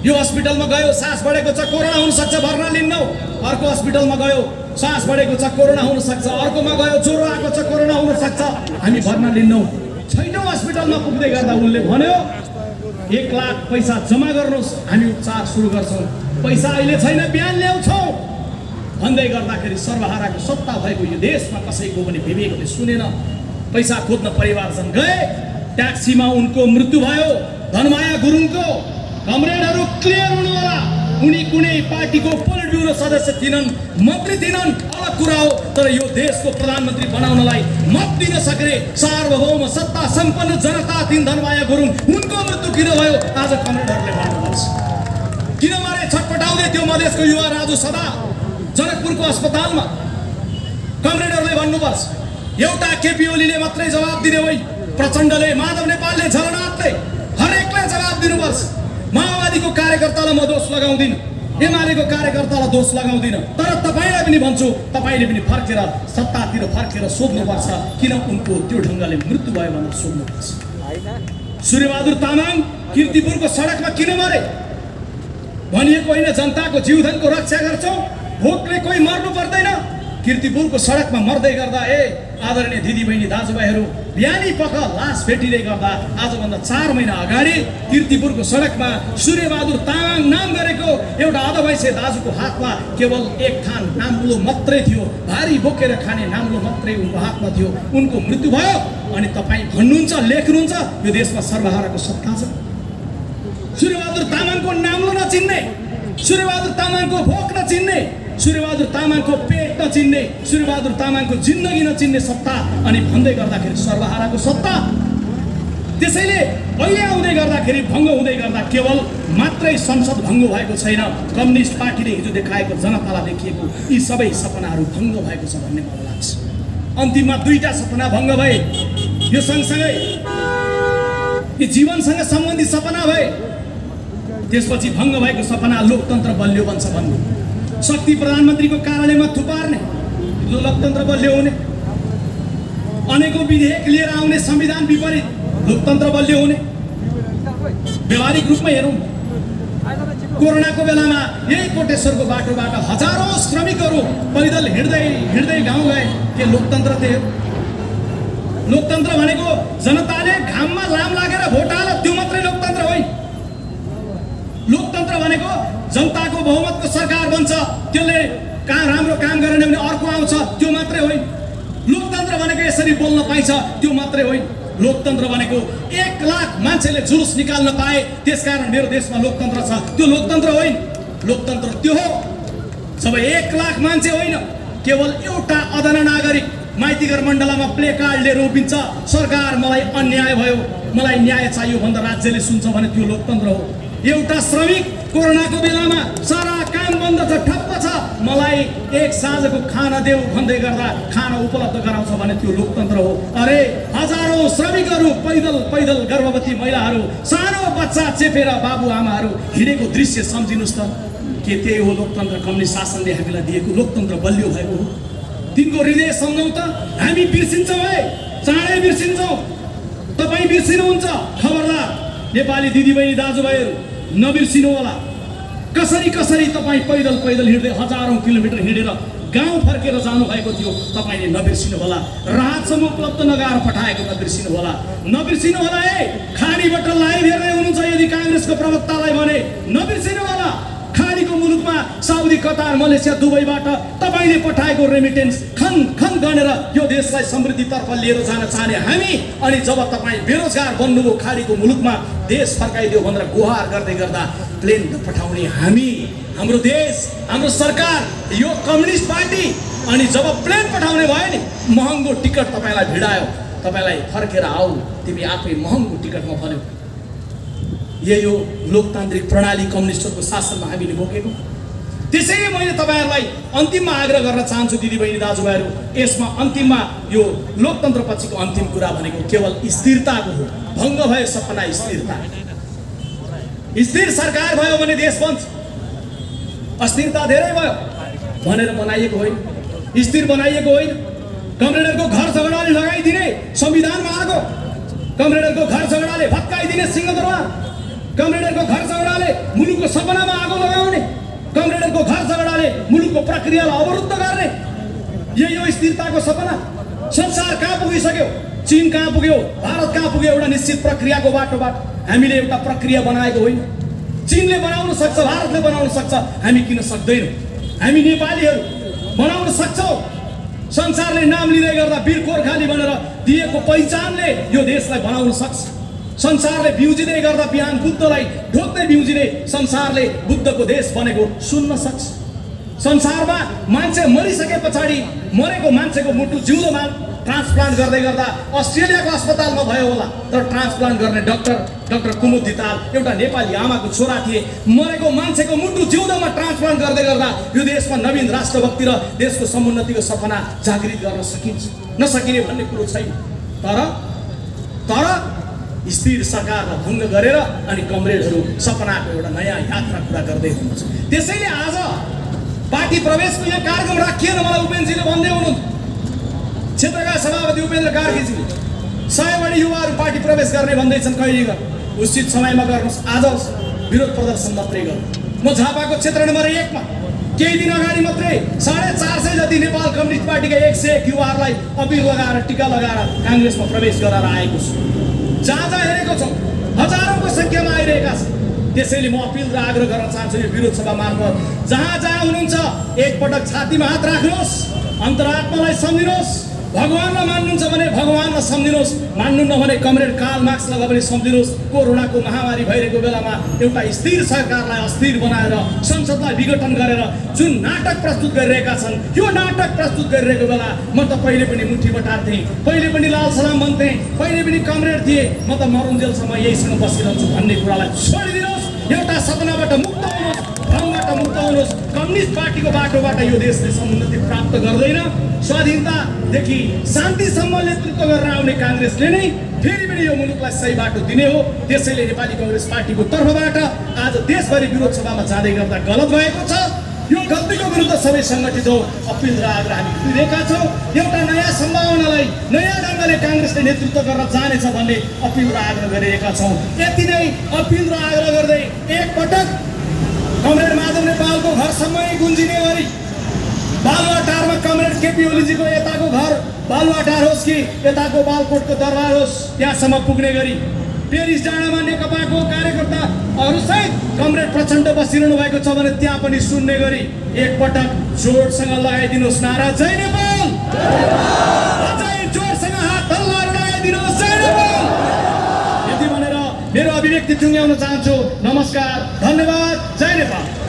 यो हस्पिटलमा गयो, सास बढेको छ, कोरोना हुनसक्छ, भर्ना लिन्नौ। अर्को हस्पिटलमा गयो, सास बढेको छ, कोरोना हुनसक्छ, अर्कोमा गयो, ज्वरो आएको छ, कोरोना हुनसक्छ, हामी भर्ना लिन्नौ। 6औं हस्पिटलमा पुग्दै गर्दा उनले भन्यो 1 लाख पैसा जम्मा गर्नुहोस्, हामी उपचार सुरु गर्छौँ, पैसा अहिले छैन, बिहान ल्याउँछौँ भन्दै गर्दाखेरि सर्वहाराको सत्ता भएको यो देशमा कसैको पनि विवेकले सुनेन। पैसा खोज्न परिवारजन गए, ट्याक्सीमा उनको मृत्यु भयो। धनमाया गुरुङको कमरेडहरू क्लियर हुनु होला, उनी कुनै पार्टीको पोलिट ब्युरो सदस्य थिएनन्, मन्त्री थिएनन्, अलग कुरा हो, तर यो देशको प्रधानमन्त्री बनाउनलाई मत दिन सक्ने सार्वभौम सत्ता सम्पन्न जनता थिइन् धनमाया गुरुङ। उनको मृत्यु किन भयो आज कमरेडहरूले भन्नुपर्छ। किन मारे छटपटाउँदै थियो मधेसको युवा राजु सदा जनकपुरको अस्पतालमा? कमरेडहरूले भन्नुपर्छ। एउटा केपी ओलीले मात्रै जवाब दिने होइन, प्रचण्डले, माधव नेपालले, झलनाथले, हरेकले जवाब दिनुपर्छ। माओवादीको कार्यकर्तालाई म दोष लगाउँदिन, एमालेको कार्यकर्तालाई दोष लगाउँदिन, तर तपाईँलाई पनि भन्छु, तपाईँले पनि फर्केर सत्तातिर फर्केर सोध्नुपर्छ किन उनको त्यो ढङ्गले मृत्यु भयो भनेर सोध्नुपर्छ। सूर्यबहादुर तामाङ कीर्तिपुरको सडकमा किन मरे भनिएको होइन, जनताको जीवधनको रक्षा गर्छौँ, भोकले कोही मर्नु पर्दैन। कीर्तिपुरको सडकमा मर्दै गर्दा आदरणीय दिदीबहिनी दाजुभाइहरू, बिहानी पख लास भेटिँदै गर्दा आजभन्दा 4 महिना अगाडि कीर्तिपुरको सडकमा सूर्यबहादुर तामाङ नाम गरेको एउटा अधवैँसे दाजुको हातमा केवल 1 थान नाम्लो मात्रै थियो, भारी बोकेर खाने नाम्लो मात्रै उनको हातमा थियो, उनको मृत्यु भयो। अनि तपाईँ भन्नुहुन्छ, लेख्नुहुन्छ यो देशमा सर्वहाराको सत्ता छ। सूर्यबहादुर तामाङको नाम्लो नचिन्ने, सूर्यबहादुर तामाङको भोक नचिन्ने, सूर्यबहादुर तामाङको पेट नचिन्ने, सूर्यबहादुर तामाङको जिन्दगी नचिन्ने सत्ता अनि भन्दै गर्दाखेरि सर्वहाराको सत्ता। त्यसैले अहिले आउँदै गर्दाखेरि भङ्ग हुँदै गर्दा केवल मात्रै संसद भङ्ग भएको छैन, कम्युनिस्ट पार्टीले हिजो देखाएको जनतालाई देखिएको यी सबै सपनाहरू भङ्ग भएको छ भन्ने मलाई लाग्छ। अन्तिममा दुईटा सपना भङ्ग भए, यो सँगसँगै यी जीवनसँग सम्बन्धित सपना भए। त्यसपछि भङ्ग भएको सपना लोकतन्त्र बलियो बन्छ भन्ने, शक्ति प्रधानमन्त्रीको कार्यालयमा थुपार्ने, जो लोकतन्त्र बलियो हुने, अनेकौं विधेयक लिएर आउने संविधान विपरीत लोकतन्त्र बलियो हुने। व्यवहारिक रूपमा हेरौँ, कोरोनाको बेलामा यही कोटेश्वरको बाटोबाट हजारौं श्रमिकहरू पैदल हिँड्दै हिँड्दै गाउँ गए। के लोकतन्त्र थियो? लोकतन्त्र भनेको जनताले घाममा लाम लागेर भोट हाल्यो, त्यो मात्रै लोकतन्त्र होइन। लोकतन्त्र भनेको जनताको बहुमतको सरकार बन्छ, त्यसले राम्रो काम गरेन भने अर्को आउँछ, त्यो मात्रै होइन। लोकतन्त्र भनेको यसरी बोल्न पाइन्छ, त्यो मात्रै होइन। लोकतन्त्र भनेको 1 लाख मान्छेले जुलुस निकाल्न पाए, त्यसकारण मेरो देशमा लोकतन्त्र छ, त्यो लोकतन्त्र होइन। लोकतन्त्र त्यो हो जब 1 लाख मान्छे होइन, केवल एउटा अदना नागरिक माइतीघर मण्डलामा प्ले कार्ड लिएर उभिन्छ, सरकार मलाई अन्याय भयो, मलाई न्याय चाहियो भन्दा राज्यले सुन्छ भने त्यो लोकतन्त्र हो। एउटा श्रमिक कोरोनाको बेलामा सारा काम बन्द छ, ठप्प छ, मलाई एक साँझको खाना देऊ भन्दै गर्दा खाना उपलब्ध गराउँछ भने त्यो लोकतन्त्र हो। अरे हजारौं श्रमिकहरू पैदल पैदल, गर्भवती महिलाहरू, सानो बच्चा चेपेर बाबुआमाहरू हिँडेको दृश्य सम्झिनुहोस् त। के त्यही हो लोकतन्त्र? कम्युनिस्ट शासनले हामीलाई दिएको लोकतन्त्र बलियो भएको हो। तिनको हृदय सम्झौँ त, हामी बिर्सिन्छौँ है, चाँडै बिर्सिन्छौँ। तपाईँ बिर्सिनुहुन्छ, खबरदार नेपाली दिदीबहिनी दाजुभाइहरू नबिर्सिनु होला। कसरी कसरी तपाईँ पैदल पैदल हिँड्दै हजारौं किलोमिटर हिँडेर गाउँ फर्केर जानुभएको थियो, तपाईँले नबिर्सिनु होला। राहत समूह उपलब्ध नगराएर पठाएको नबिर्सिनु होला। नबिर्सिनु होला है, खाडीबाट लाइभ हेर्दै हुनुहुन्छ यदि काङ्ग्रेसको प्रवक्तालाई भने नबिर्सिनु होला। खाडीको मुलुकमा साउदी, कतार, मलेसिया, दुबईबाट तपाईँले पठाएको रेमिटेन्स खन खन गनेर यो देशलाई समृद्धितर्फ लिएर जान चाहने हामी, अनि जब तपाईँ बेरोजगार बन्नुभयो खाडीको मुलुकमा, देश फर्काइदियो भनेर गुहार गर्दै गर्दा प्लेन पठाउने हामी, हाम्रो देश, हाम्रो सरकार, यो कम्युनिस्ट पार्टी। अनि जब प्लेन पठाउने भयो नि, महँगो टिकट तपाईँलाई भिडायो, तपाईँलाई फर्केर आऊ, तिमी आफै महँगो टिकटमा फल्यौ। यही हो लोकतान्त्रिक प्रणाली, कम्युनिस्टहरूको शासनमा हामीले भोगेको। त्यसैले मैले तपाईँहरूलाई अन्तिममा आग्रह गर्न चाहन्छु दिदीबहिनी दाजुभाइहरू, यसमा अन्तिममा यो लोकतन्त्र पछिको अन्तिम कुरा भनेको केवल स्थिरताको हो। भङ्ग भयो सपना, स्थिरता। स्थिर सरकार भयो भने देश बन्छ। अस्थिरता धेरै भयो भनेर बनाइएको होइन, स्थिर बनाइएको होइन। कमरेडरको घर झगडाले लगाइदिने संविधानमा आएको, कमरेडरको घर झगडाले भत्काइदिने सिंहदरबार, कमरेडरको घर झगडाले मुलुकको सपनामा आगो लगाउने, कमरेडरको घर झगडाले मुलुकको प्रक्रियालाई अवरुद्ध गर्ने। यही हो स्थिरताको सपना। संसार कहाँ पुगिसक्यो? चीन कहाँ पुग्यो? भारत कहाँ पुग्यो? एउटा निश्चित प्रक्रियाको बाटोबाट। हामीले एउटा प्रक्रिया बनाएको होइन। चीनले बनाउन सक्छ, भारतले बनाउन सक्छ, हामी किन सक्दैनौँ? हामी नेपालीहरू बनाउन सक्छौँ। संसारले नाम लिँदै गर्दा वीर गोर्खाली भनेर दिएको पहिचानले यो देशलाई बनाउन सक्छ। संसारले बिउजिँदै गर्दा बिहान बुद्धलाई ढोक्दै बिउजिँदै संसारले बुद्धको देश बनेको सुन्न सक्छ। संसारमा मान्छे मरिसके पछाडि मरेको मान्छेको मुटु जिउँदोमा ट्रान्सप्लान्ट गर्दै गर्दा अस्ट्रेलियाको अस्पतालमा भयो होला, तर ट्रान्सप्लान्ट गर्ने डाक्टर कुमुद धिताल एउटा नेपाली आमाको छोरा थिए। मरेको मान्छेको मुटु जिउँदोमा ट्रान्सप्लान्ट गर्दै गर्दा यो देशमा नवीन राष्ट्रभक्ति र देशको समुन्नतिको सपना जागृत गर्न सकिन्छ, नसकिने भन्ने कुरो छैन। तर स्थिर सरकारलाई भङ्ग गरेर अनि कमरेडहरू सपनाको एउटा नयाँ यात्रा पुरा गर्दै हुनुहुन्छ। त्यसैले आज पार्टी प्रवेशको यहाँ कार्यक्रम राखिएन। मलाई उपेन्द्रजीले भन्दै हुनुहुन्थ्यो, क्षेत्रका सभापति उपेन्द्र कार्कीजीले 100 बढी युवाहरू पार्टी प्रवेश गर्ने भन्दैछन्। कहिले गर्नु? उचित समयमा गर्नुहोस्। आज विरोध प्रदर्शन मात्रै गर्नु। म झापाको क्षेत्र नम्बर 1 मा केही दिन अगाडि मात्रै 450 जति नेपाल कम्युनिस्ट पार्टीका 101 युवाहरूलाई अबिर लगाएर टिका लगाएर काङ्ग्रेसमा प्रवेश गराएर आएको छु। जहाँ हेरेको छौँ हजारौंको संख्यामा आइरहेका छन्। त्यसैले म अपिल र आग्रह गर्न चाहन्छु यो विरोध सभा मार्फत, जहाँ हुनुहुन्छ एकपटक छातीमा हात राख्नुहोस्, अन्तरात्मालाई सम्झिनुहोस्। भगवानलाई मान्नुहुन्छ भने भगवानलाई सम्झिनुहोस्, मान्नुहुन्न भने कमरेड कार्ल मार्क्सलाई पनि सम्झिनुहोस्। कोरोनाको महामारी भइरहेको बेलामा एउटा स्थिर सरकारलाई अस्थिर बनाएर संसदलाई विघटन गरेर जुन नाटक प्रस्तुत गरिरहेका छन्, यो नाटक प्रस्तुत गरिरहेको बेला म त पहिले पनि मुठी बटार्थेँ, पहिले पनि लाल सलाम भन्थेँ, पहिले पनि कमरेड थिएँ, म त मरुन्जेलसम्म यहीसँग बसिरहन्छु भन्ने कुरालाई छोडिदिनुहोस्। एउटा सपनाबाट मुक्त हुनुहोस्, भ्रमबाट मुक्त हुनुहोस्। कम्युनिस्ट पार्टीको बाटोबाट यो देशले समुन्नति प्राप्त गर्दैन। स्वाधीनतादेखि शान्तिसम्म नेतृत्व गरेर आउने काङ्ग्रेसले नै फेरि पनि यो मुलुकलाई सही बाटो दिने हो। त्यसैले नेपाली काङ्ग्रेस पार्टीको तर्फबाट आज देशभरि विरोध सभामा जाँदै गर्दा गलत भएको छ। यो गल्तीको विरुद्ध सबै सङ्गठित हो, अपिल र आग्रह हामी गरिरहेका छौँ। एउटा नयाँ सम्भावनालाई नयाँ ढङ्गले काङ्ग्रेसले नेतृत्व गरेर जानेछ भन्ने अपिल र आग्रह गरिरहेका छौँ। यति नै अपिल र आग्रह गर्दै एकपटक कमरेड माधव नेपालको घरसम्मै गुन्जिने गरी बालुवाटारमा कमरेड केपी ओलीजीको यताको घर बालुवाटार होस् कि यताको बालकोटको दरबार होस्, त्यहाँसम्म पुग्ने गरी पेरिस डाँडामा नेकपाको कार्यकर्ताहरूसहित कमरेड प्रचण्ड बसिरहनु भएको छ भने त्यहाँ पनि सुन्ने गरी एकपटक जोडसँग लगाइदिनुहोस् नारा जय नेपाल, अझै जोडसँग हात तल्लाएर लगाइदिनुहोस् जय नेपाल। यति भनेर मेरो अभिव्यक्ति टुङ्ग्याउन चाहन्छु। नमस्कार, धन्यवाद, जय नेपाल।